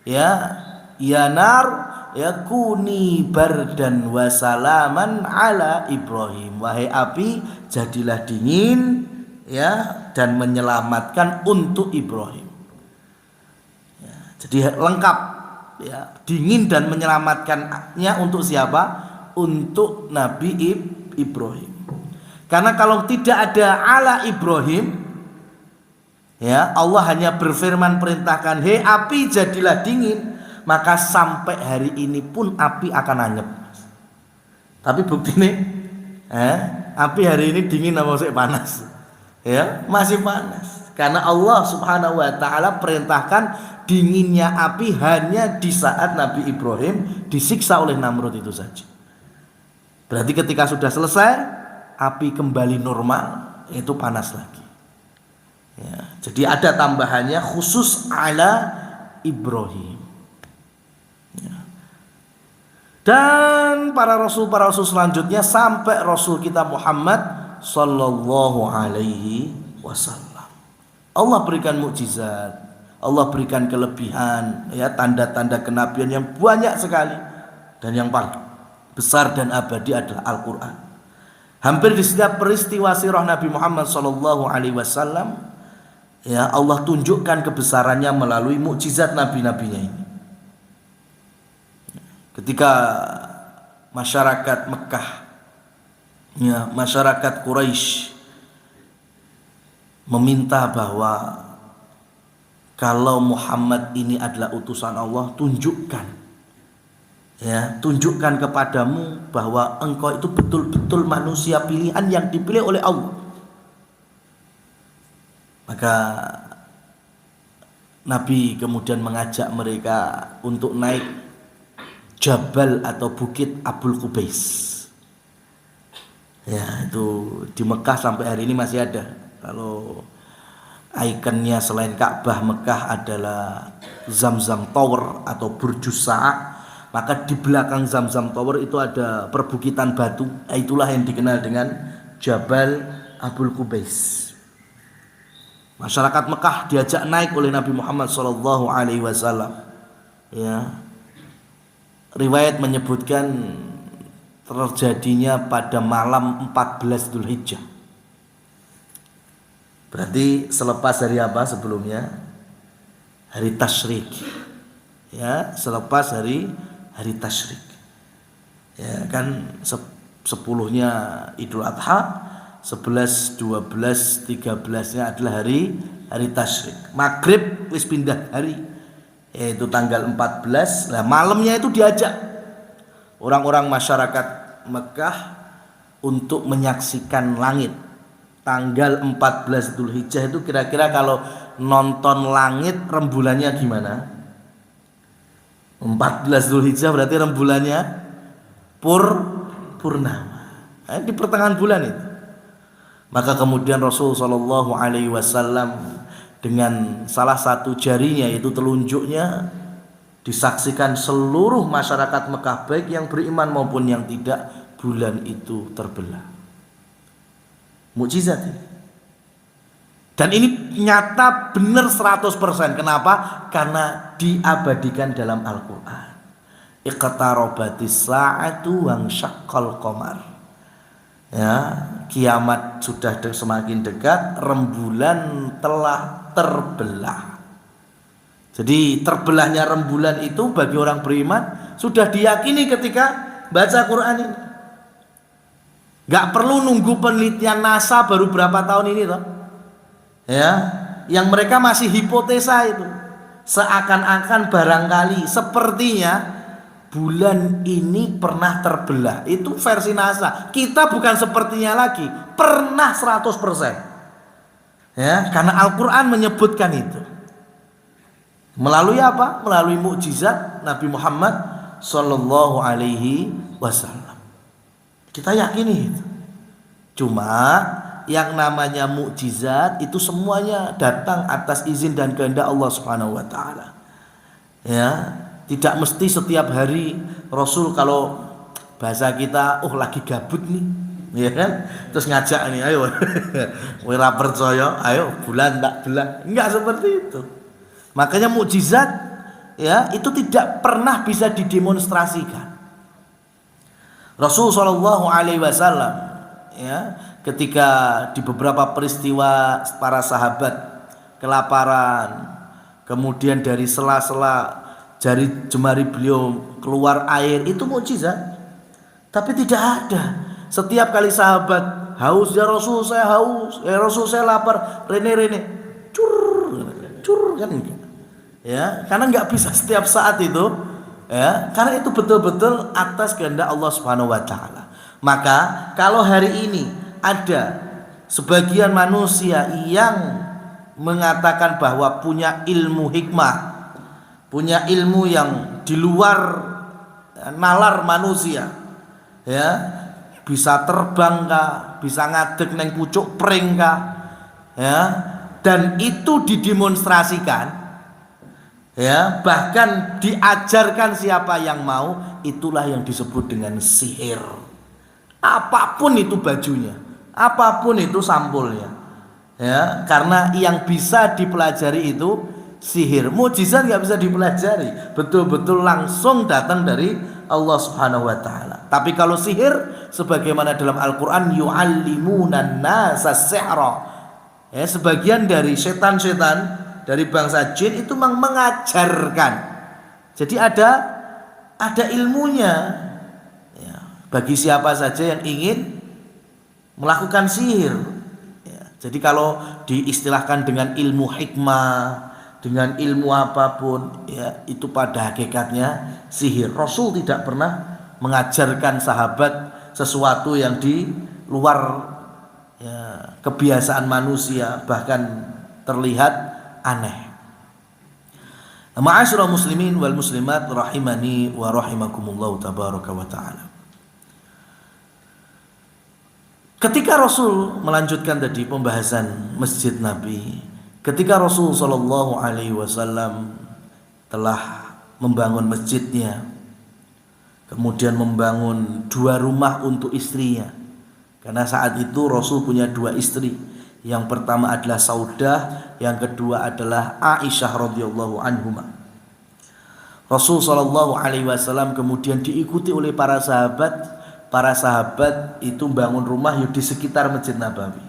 ya. Ya nar, ya kuni bardan wa salaman ala Ibrahim. Wahai api, jadilah dingin, ya, dan menyelamatkan untuk Ibrahim. Ya, jadi lengkap, ya, dingin dan menyelamatkannya untuk siapa? Untuk Nabi Ibrahim. Karena kalau tidak ada ala Ibrahim, ya, Allah hanya berfirman perintahkan, hei api jadilah dingin, maka sampai hari ini pun api akan anyep. Tapi bukti nih, api hari ini dingin apa masih panas? Ya, masih panas. Karena Allah Subhanahu wa taala perintahkan dinginnya api hanya di saat Nabi Ibrahim disiksa oleh Namrud itu saja. Berarti ketika sudah selesai, api kembali normal, itu panas lagi. Ya, jadi ada tambahannya khusus ala Ibrahim. Dan para rasul selanjutnya sampai Rasul kita Muhammad sallallahu alaihi wasallam. Allah berikan mukjizat, Allah berikan kelebihan, ya, tanda-tanda kenabian yang banyak sekali, dan yang paling besar dan abadi adalah Al-Qur'an. Hampir di setiap peristiwa sirah Nabi Muhammad sallallahu alaihi wasallam, ya, Allah tunjukkan kebesarannya melalui mukjizat nabi-nabinya ini. Ketika masyarakat Mekah, ya, masyarakat Quraisy meminta bahwa kalau Muhammad ini adalah utusan Allah, tunjukkan, ya, tunjukkan kepadamu bahwa engkau itu betul-betul manusia pilihan yang dipilih oleh Allah. Maka Nabi kemudian mengajak mereka untuk naik Jabal atau bukit Abul Qubais. Ya, itu di Mekah sampai hari ini masih ada. Kalau ikonnya selain Ka'bah Mekah adalah Zamzam Tower atau Burjus Sa'ah, maka di belakang Zamzam Tower itu ada perbukitan batu. Itulah yang dikenal dengan Jabal Abul Qubais. Masyarakat Mekah diajak naik oleh Nabi Muhammad SAW. Ya, riwayat menyebutkan terjadinya pada malam 14 Dzulhijjah. Berarti selepas hari apa sebelumnya? Hari Tasyrik. Ya, selepas hari Tasyrik. Ya, kan 10-nya Idul Adha, 11, 12, 13-nya adalah hari Tasyrik. Maghrib wis pindah hari, yaitu tanggal 14. Nah, malamnya itu diajak orang-orang masyarakat Mekah untuk menyaksikan langit. Tanggal 14 Dzulhijjah itu kira-kira kalau nonton langit rembulannya gimana? 14 Dzulhijjah berarti rembulannya purnama. Di pertengahan bulan itu. Maka kemudian Rasul sallallahu alaihi wasallam dengan salah satu jarinya, yaitu telunjuknya, disaksikan seluruh masyarakat Mekah, baik yang beriman maupun yang tidak, bulan itu terbelah. Mukjizat ini. Dan ini nyata benar 100%. Kenapa? Karena diabadikan dalam Al-Quran. Iqtarabatis sa'atu wansyaqqal qamar. Ya, kiamat sudah semakin dekat, rembulan telah terbelah. Jadi terbelahnya rembulan itu bagi orang beriman sudah diyakini ketika baca Quran ini. Nggak perlu nunggu penelitian NASA baru berapa tahun ini toh. Ya, yang mereka masih hipotesa itu. Seakan-akan barangkali sepertinya bulan ini pernah terbelah. Itu versi NASA. Kita bukan sepertinya lagi, pernah 100%. Ya, karena Al-Qur'an menyebutkan itu. Melalui apa? Melalui mukjizat Nabi Muhammad sallallahu alaihi wasallam. Kita yakini itu. Cuma yang namanya mukjizat itu semuanya datang atas izin dan kehendak Allah Subhanahu wa taala. Ya, tidak mesti setiap hari Rasul kalau bahasa kita lagi gabut nih, ya kan? Terus ngajak nih, ayo ora percaya, ayo bulan tak belah. Enggak seperti itu. Makanya mukjizat ya itu tidak pernah bisa didemonstrasikan. Rasul sallallahu alaihi wasallam ya ketika di beberapa peristiwa para sahabat kelaparan, kemudian dari sela-sela jari jemari beliau keluar air, itu mukjizat. Tapi tidak ada setiap kali sahabat haus, ya Rasul saya haus, ya Rasul saya lapar, rene cur kan enggak. Ya, karena nggak bisa setiap saat itu, ya, karena itu betul-betul atas kehendak Allah Subhanahu wa taala. Maka kalau hari ini ada sebagian manusia yang mengatakan bahwa punya ilmu hikmah, punya ilmu yang di luar nalar manusia, ya, bisa terbang kah, bisa ngadeg neng pucuk pring kah, ya, dan itu didemonstrasikan, ya, bahkan diajarkan siapa yang mau, itulah yang disebut dengan sihir. Apapun itu bajunya, apapun itu sampulnya, ya, karena yang bisa dipelajari itu sihir. Mukjizat nggak bisa dipelajari, betul-betul langsung datang dari Allah Subhanahu wa taala. Tapi kalau sihir sebagaimana dalam Al-Qur'an, yu'allimunan nasa sihra, ya, sebagian dari setan-setan dari bangsa jin itu mengajarkan. Jadi ada ilmunya. Bagi siapa saja yang ingin melakukan sihir, ya, jadi kalau diistilahkan dengan ilmu hikmah, dengan ilmu apapun, ya, itu pada hakikatnya sihir. Rasul tidak pernah mengajarkan sahabat sesuatu yang di luar, ya, kebiasaan manusia, bahkan terlihat aneh. Ma'asyiral muslimin wal muslimat rahimani wa rahimakumullah tabaraka wa ta'ala. Ketika Rasul melanjutkan tadi pembahasan Masjid Nabi, ketika Rasul Shallallahu Alaihi Wasallam telah membangun masjidnya, kemudian membangun 2 rumah untuk istrinya, karena saat itu Rasul punya 2 istri. Yang pertama adalah Saudah, yang kedua adalah Aisyah radhiyallahu anhuma. Rasul Shallallahu Alaihi Wasallam kemudian diikuti oleh para sahabat. Para sahabat itu bangun rumah di sekitar Masjid Nabawi.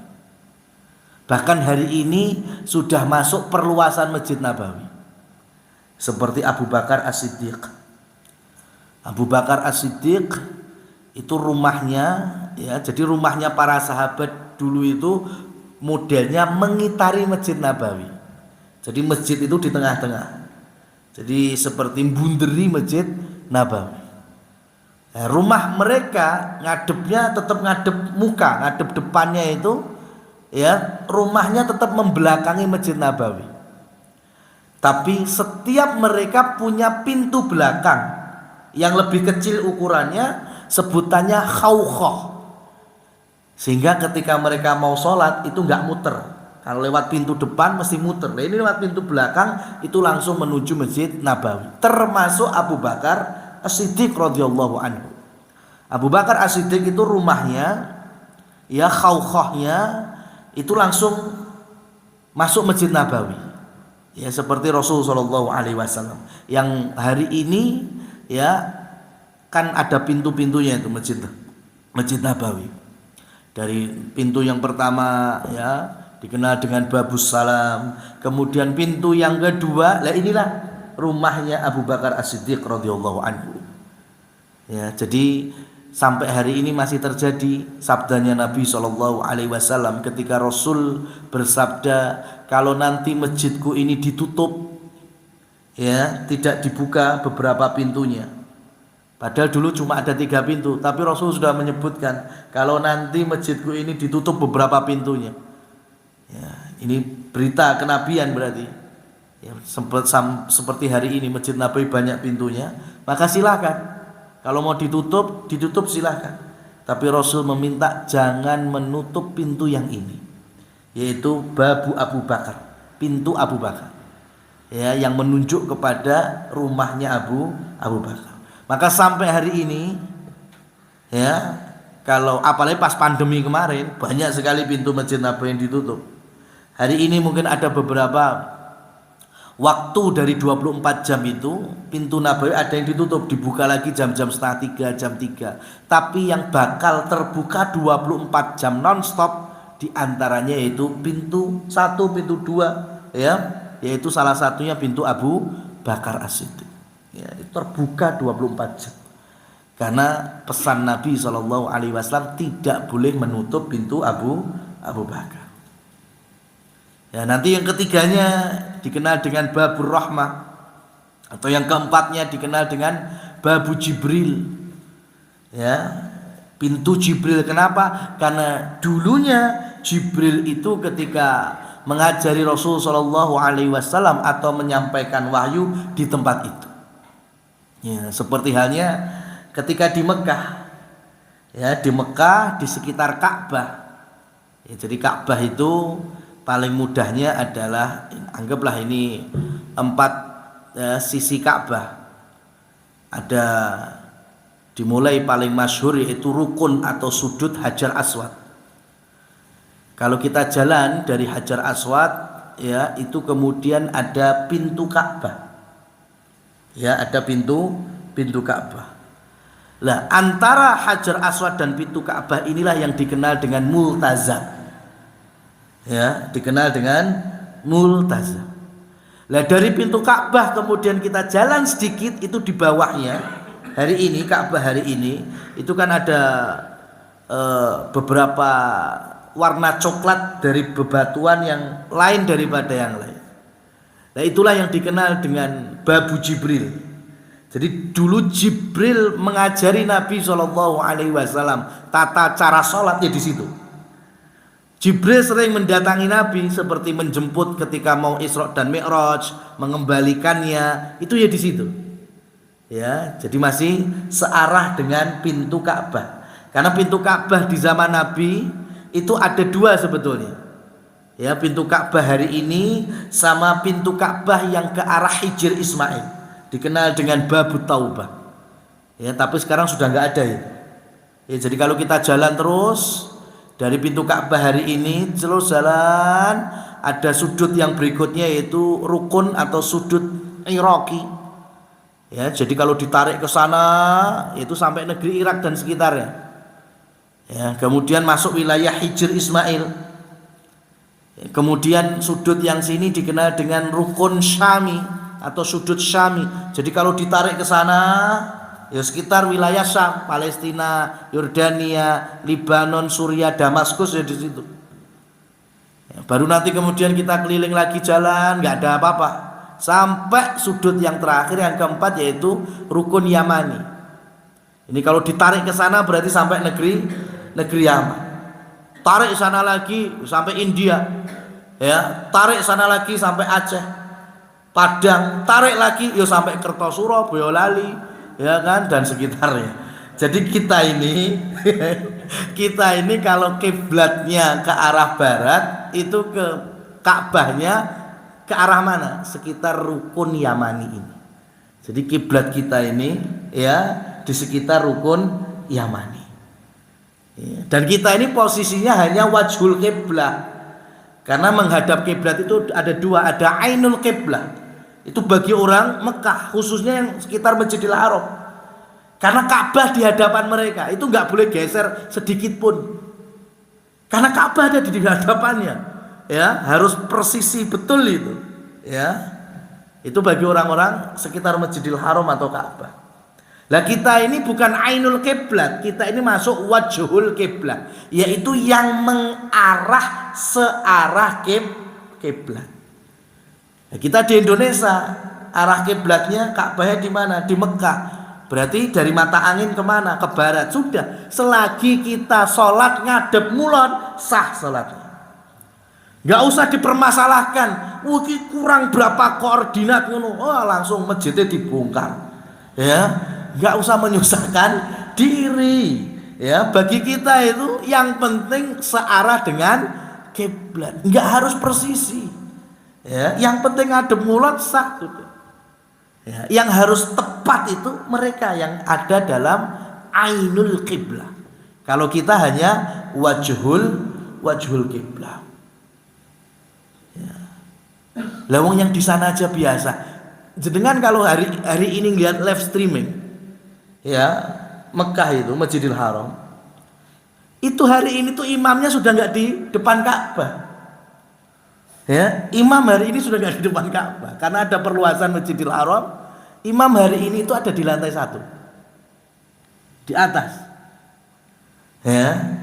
Bahkan hari ini sudah masuk perluasan Masjid Nabawi. Seperti Abu Bakar As-Siddiq. Abu Bakar As-Siddiq itu rumahnya, ya, jadi rumahnya para sahabat dulu itu modelnya mengitari Masjid Nabawi. Jadi masjid itu di tengah-tengah. Jadi seperti bunderi Masjid Nabawi. Rumah mereka ngadepnya tetap ngadep muka, ngadep depannya itu, ya, rumahnya tetap membelakangi Masjid Nabawi. Tapi setiap mereka punya pintu belakang yang lebih kecil ukurannya, sebutannya khawkhah. Sehingga ketika mereka mau sholat itu nggak muter. Kalau lewat pintu depan mesti muter. Nah, ini lewat pintu belakang itu langsung menuju Masjid Nabawi. Termasuk Abu Bakar As-Siddiq radhiyallahu anhu. Abu Bakar As-Siddiq itu rumahnya, ya, khawkhahnya itu langsung masuk Masjid Nabawi. Ya, seperti Rasul sallallahu alaihi wasallam. Yang hari ini, ya, kan ada pintu-pintunya itu Masjid Nabawi. Dari pintu yang pertama, ya, dikenal dengan Babus Salam. Kemudian pintu yang kedua, lah inilah rumahnya Abu Bakar As-Siddiq radhiyallahu anhu. Ya, jadi sampai hari ini masih terjadi sabdanya Nabi SAW ketika Rasul bersabda, kalau nanti masjidku ini ditutup, ya, tidak dibuka beberapa pintunya. Padahal dulu cuma ada 3 pintu, tapi Rasul sudah menyebutkan kalau nanti masjidku ini ditutup beberapa pintunya. Ya, ini berita kenabian berarti. Ya, seperti hari ini Masjid Nabawi banyak pintunya, maka silakan. Kalau mau ditutup, ditutup silakan. Tapi Rasul meminta jangan menutup pintu yang ini, yaitu babu Abu Bakar, pintu Abu Bakar. Ya, yang menunjuk kepada rumahnya Abu Bakar. Maka sampai hari ini, ya, kalau apalagi pas pandemi kemarin banyak sekali pintu Masjid Nabawi yang ditutup. Hari ini mungkin ada beberapa waktu dari 24 jam itu pintu Nabawi ada yang ditutup, dibuka lagi jam-jam setengah 3, jam 3. Tapi yang bakal terbuka 24 jam non-stop diantaranya yaitu pintu 1, pintu 2, ya, yaitu salah satunya pintu Abu Bakar As-Siddiq. Ya, itu terbuka 24 jam. Karena pesan Nabi SAW tidak boleh menutup pintu Abu Bakar. Ya, nanti yang ketiganya dikenal dengan Babur Rahmah, atau yang keempatnya dikenal dengan Babu Jibril. Ya, pintu Jibril. Kenapa? Karena dulunya Jibril itu ketika mengajari Rasul SAW atau menyampaikan wahyu di tempat itu. Ya, seperti halnya ketika di Mekah. Ya, di Mekah di sekitar Ka'bah. Ya, jadi Ka'bah itu paling mudahnya adalah, anggaplah ini 4 sisi Ka'bah. Ada dimulai paling masyhur yaitu rukun atau sudut Hajar Aswad. Kalau kita jalan dari Hajar Aswad, ya, itu kemudian ada pintu Ka'bah. Ya, ada pintu Ka'bah. Lah, antara Hajar Aswad dan pintu Ka'bah inilah yang dikenal dengan multazam. Ya, dikenal dengan multazam. Lah, dari pintu Ka'bah kemudian kita jalan sedikit, itu di bawahnya hari ini Ka'bah hari ini itu kan ada beberapa warna coklat dari bebatuan yang lain daripada yang lain. Nah, itulah yang dikenal dengan Babu Jibril. Jadi dulu Jibril mengajari Nabi SAW tata cara sholat ya di situ. Jibril sering mendatangi Nabi seperti menjemput ketika mau Isra dan Mi'raj, mengembalikannya, itu ya di situ. Ya, jadi masih searah dengan pintu Ka'bah. Karena pintu Ka'bah di zaman Nabi itu ada 2 sebetulnya. Ya, pintu Ka'bah hari ini sama pintu Ka'bah yang ke arah Hijr Ismail, dikenal dengan Babu Taubah. Ya, tapi sekarang sudah nggak ada ya. Ya, jadi kalau kita jalan terus dari pintu Ka'bah hari ini terus jalan, ada sudut yang berikutnya yaitu rukun atau sudut Iraqi. Ya, jadi kalau ditarik ke sana itu sampai negeri Irak dan sekitarnya. Ya, kemudian masuk wilayah Hijr Ismail. Kemudian sudut yang sini dikenal dengan rukun Syami atau sudut Syami. Jadi kalau ditarik ke sana ya sekitar wilayah Syam, Palestina, Yordania, Libanon, Suriah, Damaskus ya di situ. Ya, baru nanti kemudian kita keliling lagi jalan, nggak ada apa-apa. Sampai sudut yang terakhir yang keempat yaitu rukun Yamani. Ini kalau ditarik ke sana berarti sampai negeri Yaman. Tarik sana lagi sampai India. Ya, tarik sana lagi sampai Aceh, Padang, tarik lagi ya sampai Kertosuro, Boyolali, ya kan, dan sekitarnya. Jadi kita ini kalau kiblatnya ke arah barat, itu ke Ka'bahnya ke arah mana? Sekitar rukun Yamani ini. Jadi kiblat kita ini ya di sekitar rukun Yamani. Ya, dan kita ini posisinya hanya wajhul kiblah. Karena menghadap kiblat itu ada 2, ada ainul kiblah. Itu bagi orang Mekah, khususnya yang sekitar Masjidil Haram. Karena Ka'bah di hadapan mereka, itu nggak boleh geser sedikit pun. Karena Ka'bah ada di hadapannya, ya harus presisi betul itu, ya. Itu bagi orang-orang sekitar Masjidil Haram atau Ka'bah. Lah kita ini bukan ainul kiblat, kita ini masuk wajhul kiblat, yaitu yang mengarah searah kiblat. Nah, kita di Indonesia, arah kiblatnya Ka'bahnya di mana? Di Mekah. Berarti dari mata angin kemana? Ke barat. Sudah, selagi kita sholat ngadep mulon, sah sholatnya. Nggak usah dipermasalahkan. Kurang berapa koordinat ngono. Oh, langsung masjidnya dibongkar. Ya, nggak usah menyusahkan diri. Ya, bagi kita itu yang penting searah dengan kiblat. Nggak harus persisi. Ya, yang penting ngadep mulon sah sudah. Ya, yang harus tepat itu mereka yang ada dalam ainul qiblah. Kalau kita hanya wajhul qiblah. Ya. Lawang yang di sana aja biasa. Jenengan kalau hari ini lihat live streaming, ya Mekah itu Masjidil Haram, itu hari ini tuh imamnya sudah nggak di depan Ka'bah. Ya, imam hari ini sudah nggak di depan Ka'bah karena ada perluasan Masjidil Haram. Imam hari ini itu ada di lantai 1, di atas. Ya,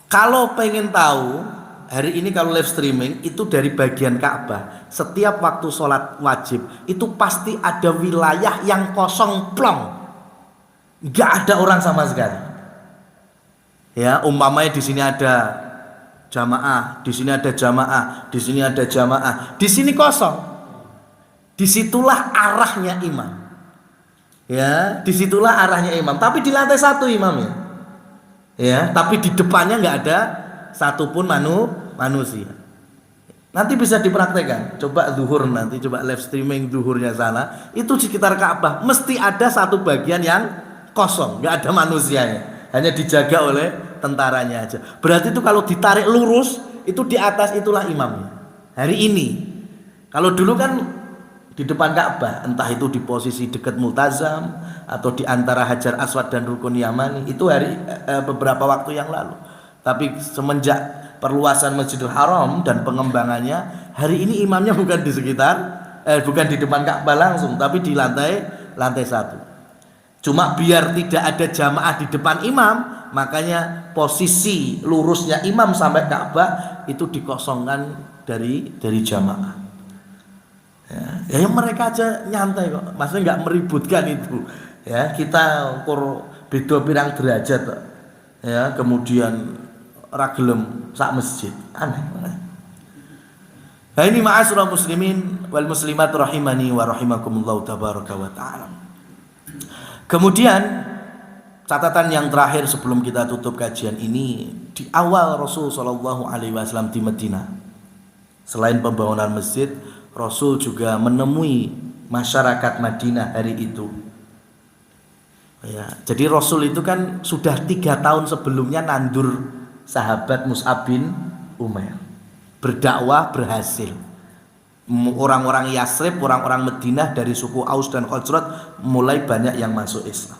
kalau pengen tahu hari ini kalau live streaming itu dari bagian Ka'bah, setiap waktu sholat wajib itu pasti ada wilayah yang kosong plong, nggak ada orang sama sekali. Ya, umpamanya di sini ada jamaah, di sini ada jamaah, di sini ada jamaah, di sini kosong. Disitulah arahnya imam. Ya, disitulah arahnya imam. Tapi di lantai 1 imamnya. Ya, tapi di depannya nggak ada satupun manusia. Nanti bisa dipraktekkan. Coba zuhur nanti, coba live streaming zuhurnya sana. Itu di sekitar Ka'bah mesti ada satu bagian yang kosong, nggak ada manusianya. Hanya dijaga oleh tentaranya aja. Berarti itu kalau ditarik lurus itu di atas itulah imamnya. Hari ini. Kalau dulu kan di depan Ka'bah, entah itu di posisi dekat Multazam atau di antara Hajar Aswad dan Rukun Yamani, itu beberapa waktu yang lalu. Tapi semenjak perluasan Masjidil Haram dan pengembangannya, hari ini imamnya bukan di sekitar bukan di depan Ka'bah langsung, tapi di lantai 1. Cuma biar tidak ada jamaah di depan imam, makanya posisi lurusnya imam sampai Ka'bah itu dikosongkan dari jamaah. Ya, yang mereka aja nyantai kok, maksudnya nggak meributkan itu. Ya, kita ukur beda pirang derajat, ya, kemudian ragelem sak masjid, aneh. Nah ini ma'asyiral muslimin wal muslimat rahimani wa rahimakumullah tabaraka wa ta'ala. Kemudian catatan yang terakhir sebelum kita tutup kajian ini, di awal Rasul Shallallahu Alaihi Wasallam di Madinah, selain pembangunan masjid, Rasul juga menemui masyarakat Madinah hari itu. Ya, jadi Rasul itu kan sudah 3 tahun sebelumnya nandur sahabat Mus'ab bin Umair. Berdakwah berhasil. Orang-orang Yasrib, orang-orang Madinah dari suku Aus dan Khazraj mulai banyak yang masuk Islam.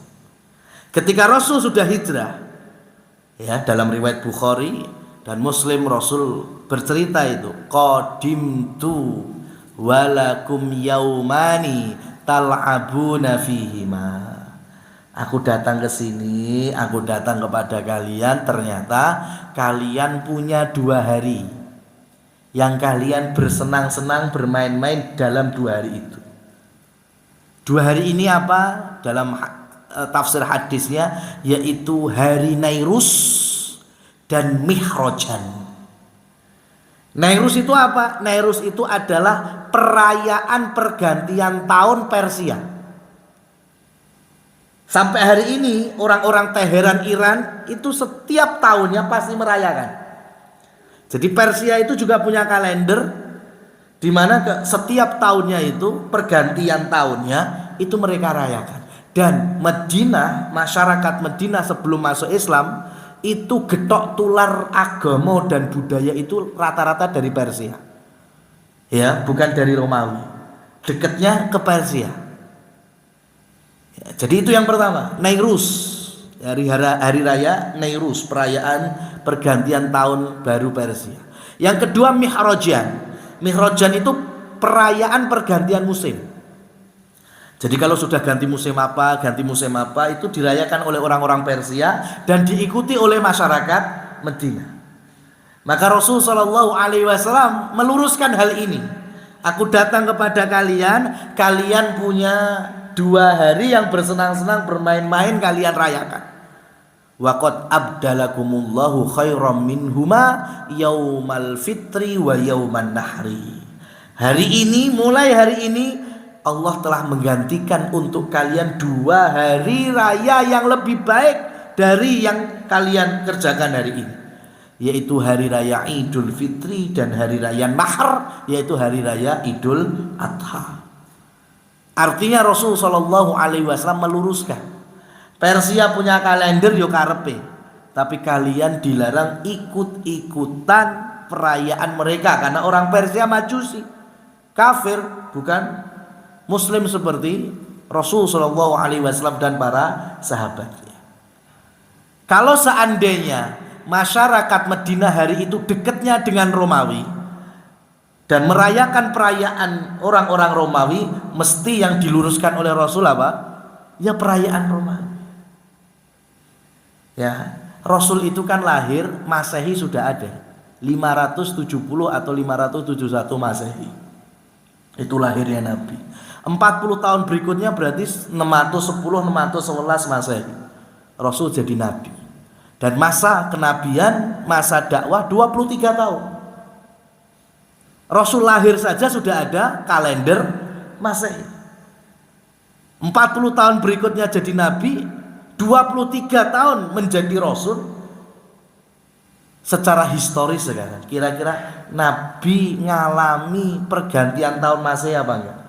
Ketika Rasul sudah hijrah, ya dalam riwayat Bukhari dan Muslim Rasul bercerita itu, qadimtu walakum yaumani tal'abuna fihima. Aku datang ke sini, aku datang kepada kalian, ternyata kalian punya 2 hari yang kalian bersenang-senang bermain-main dalam 2 hari itu. 2 hari ini apa? Dalam tafsir hadisnya yaitu hari Nairus dan Mihrojan. Nairus itu apa? Nairus itu adalah perayaan pergantian tahun Persia. Sampai hari ini orang-orang Teheran Iran itu setiap tahunnya pasti merayakan. Jadi Persia itu juga punya kalender di mana setiap tahunnya itu pergantian tahunnya itu mereka rayakan. Dan Madinah, masyarakat Madinah sebelum masuk Islam itu getok tular agama dan budaya itu rata-rata dari Persia. Ya, bukan dari Romawi. Dekatnya ke Persia. Ya, jadi itu yang pertama, Nairus. Hari raya Nairus, perayaan pergantian tahun baru Persia. Yang kedua Mihrojan. Mihrojan itu perayaan pergantian musim. Jadi kalau sudah ganti musim apa itu dirayakan oleh orang-orang Persia dan diikuti oleh masyarakat Madinah. Maka Rasul Shallallahu Alaihi Wasallam meluruskan hal ini. Aku datang kepada kalian, kalian punya 2 hari yang bersenang-senang bermain-main, kalian rayakan. Waqad abdalakumullahu khairam minhuma yaumal fitri wa yauman nahri. Mulai hari ini Allah telah menggantikan untuk kalian 2 hari raya yang lebih baik dari yang kalian kerjakan hari ini, yaitu hari raya Idul Fitri dan hari raya Nahr, yaitu hari raya Idul Adha. Artinya Rasul Shallallahu Alaihi Wasallam meluruskan, Persia punya kalender yo karepe, tapi kalian dilarang ikut-ikutan perayaan mereka karena orang Persia Majusi, kafir, bukan Muslim seperti Rasul Shallallahu Alaihi Wasallam dan para sahabatnya. Kalau seandainya masyarakat Madinah hari itu dekatnya dengan Romawi dan merayakan perayaan orang-orang Romawi, mesti yang diluruskan oleh Rasul apa? Ya perayaan Romawi. Ya, Rasul itu kan lahir Masehi sudah ada 570 atau 571 Masehi. Itu lahirnya Nabi. 40 tahun berikutnya berarti 610 611 Masehi Rasul jadi Nabi. Dan masa kenabian, masa dakwah 23 tahun. Rasul lahir saja sudah ada kalender Masehi. 40 tahun berikutnya jadi Nabi, 23 tahun menjadi Rasul. Secara historis sekarang, kira-kira Nabi ngalami pergantian tahun Masehi apa enggak?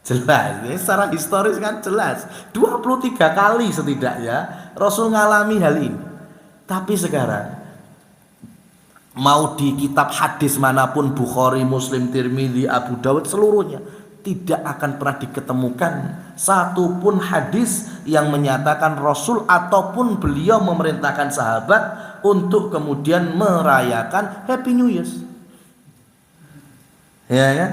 Jelas, ya, secara historis kan jelas 23 kali setidaknya Rasul ngalami hal ini. Tapi sekarang mau di kitab hadis manapun, Bukhari, Muslim, Tirmidzi, Abu Dawud, seluruhnya tidak akan pernah diketemukan satupun hadis yang menyatakan Rasul ataupun beliau memerintahkan sahabat untuk kemudian merayakan Happy New Year. Ya kan?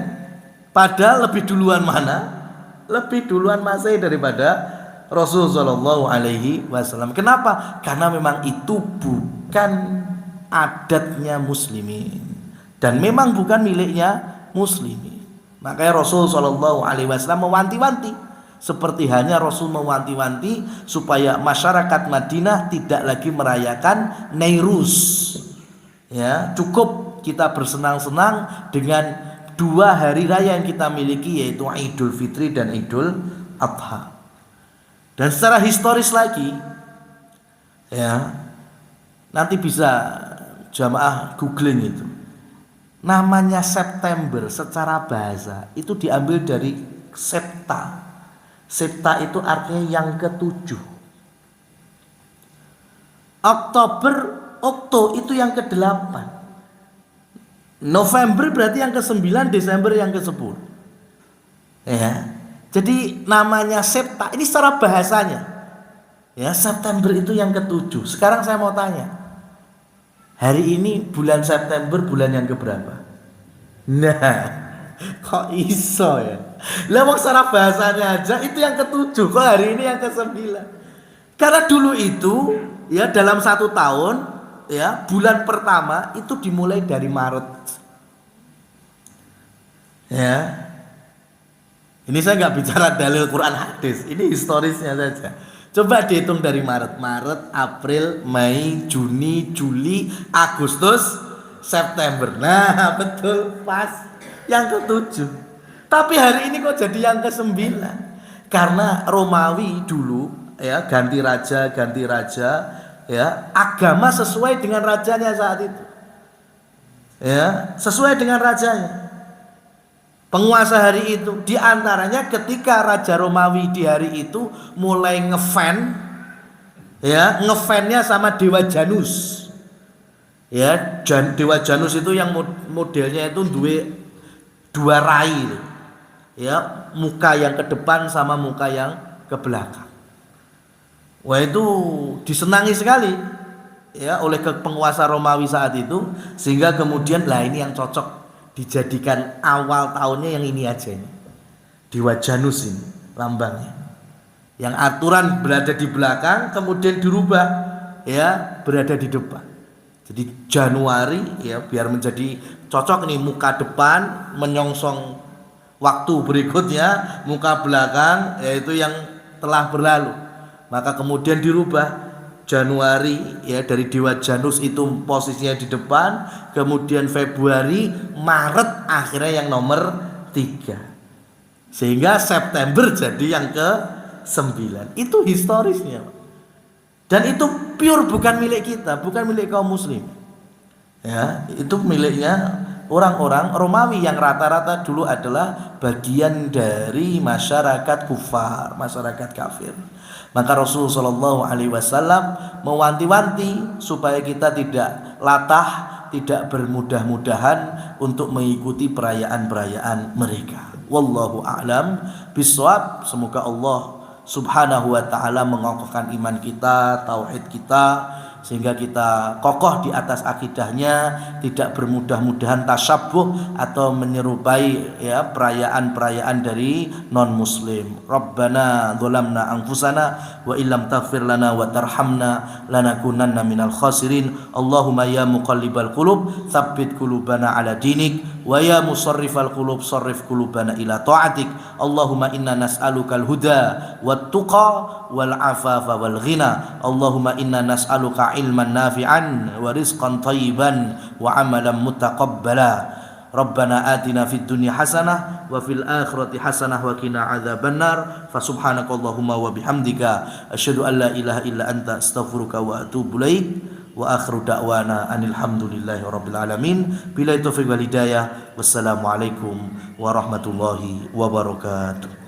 Padahal lebih duluan mana? Lebih duluan Masehi daripada Rasul Shallallahu Alaihi Wasallam. Kenapa? Karena memang itu bukan adatnya Muslimin dan memang bukan miliknya Muslimin. Makanya Rasul Shallallahu Alaihi Wasallam mewanti-wanti, seperti hanya Rasul mewanti-wanti supaya masyarakat Madinah tidak lagi merayakan Nairuz. Ya, cukup kita bersenang-senang dengan 2 hari raya yang kita miliki, yaitu Idul Fitri dan Idul Adha. Dan secara historis lagi, ya, nanti bisa jamaah googling itu. Namanya September secara bahasa itu diambil dari septa. Septa itu artinya yang ke-7. Okto itu yang ke-8. November berarti yang ke-9, Desember yang ke-10. Ya. Jadi namanya septa ini secara bahasanya. Ya, September itu yang ke-7. Sekarang saya mau tanya. Hari ini bulan September bulan yang keberapa? Nah, kok iso ya? Lah wong secara bahasanya aja itu yang ke-7, kok hari ini yang ke-9? Karena dulu itu ya dalam 1 tahun ya bulan pertama itu dimulai dari Maret. Ya. Ini saya nggak bicara dalil Quran hadis, ini historisnya saja. Coba dihitung dari Maret, April, Mei, Juni, Juli, Agustus, September. Nah, betul pas yang ke-7. Tapi hari ini kok jadi yang ke-9? Karena Romawi dulu ya ganti raja ya, agama sesuai dengan rajanya saat itu. Ya, sesuai dengan rajanya. Penguasa hari itu, diantaranya ketika Raja Romawi di hari itu mulai ngefan, ya ngefannya sama Dewa Janus, ya Dewa Janus itu yang modelnya itu dua rai, ya muka yang ke depan sama muka yang ke belakang. Wah itu disenangi sekali, ya oleh penguasa Romawi saat itu, sehingga kemudian lah ini yang cocok dijadikan awal tahunnya yang ini aja ini, Dewa Janus ini. lambangnya. Yang aturan berada di belakang kemudian dirubah ya berada di depan. Jadi Januari ya biar menjadi cocok nih, muka depan menyongsong waktu berikutnya, muka belakang yaitu yang telah berlalu. Maka kemudian dirubah Januari ya dari Dewa Janus itu posisinya di depan, kemudian Februari, Maret akhirnya yang nomor 3. Sehingga September jadi yang ke-9. Itu historisnya. Dan itu pure bukan milik kita, bukan milik kaum muslim. Ya, itu miliknya orang-orang Romawi yang rata-rata dulu adalah bagian dari masyarakat kufar, masyarakat kafir. Maka Rasulullah Shallallahu Alaihi Wasallam mewanti-wanti supaya kita tidak latah, tidak bermudah-mudahan untuk mengikuti perayaan-perayaan mereka. Wallahu a'lam bishawab. Semoga Allah Subhanahu wa ta'ala mengokohkan iman kita, tauhid kita, sehingga kita kokoh di atas akidahnya, tidak bermudah-mudahan tasyabbuh atau menyerupai ya perayaan-perayaan dari non muslim. Rabbana dzalamna anfusana wa illam taghfir lana wa tarhamna lanakunanna minal khasirin. Allahumma ya muqallibal qulub tsabbit qulubana ala dinik wa ya musarrifal qulub sarrif qulubana ila ta'atik. Allahumma inna nas'alukal huda wat tuqa wal afafa wal ghina. Allahumma inna nas'aluka ilman nafi'an wa rizqan thayyiban wa amalan mutaqabbala. Rabbana atina fid dunya hasanah wa fil akhirati hasanah wa qina adzabannar. Fa subhanakallahumma wa bihamdika asyhadu an la ilaha illa anta astaghfiruka wa atubu ilaik. Wa akhiru da'wana anil hamdulillahi rabbil alamin. Billahi taufiq wal hidayah. Wassalamualaikum warahmatullahi wabarakatuh.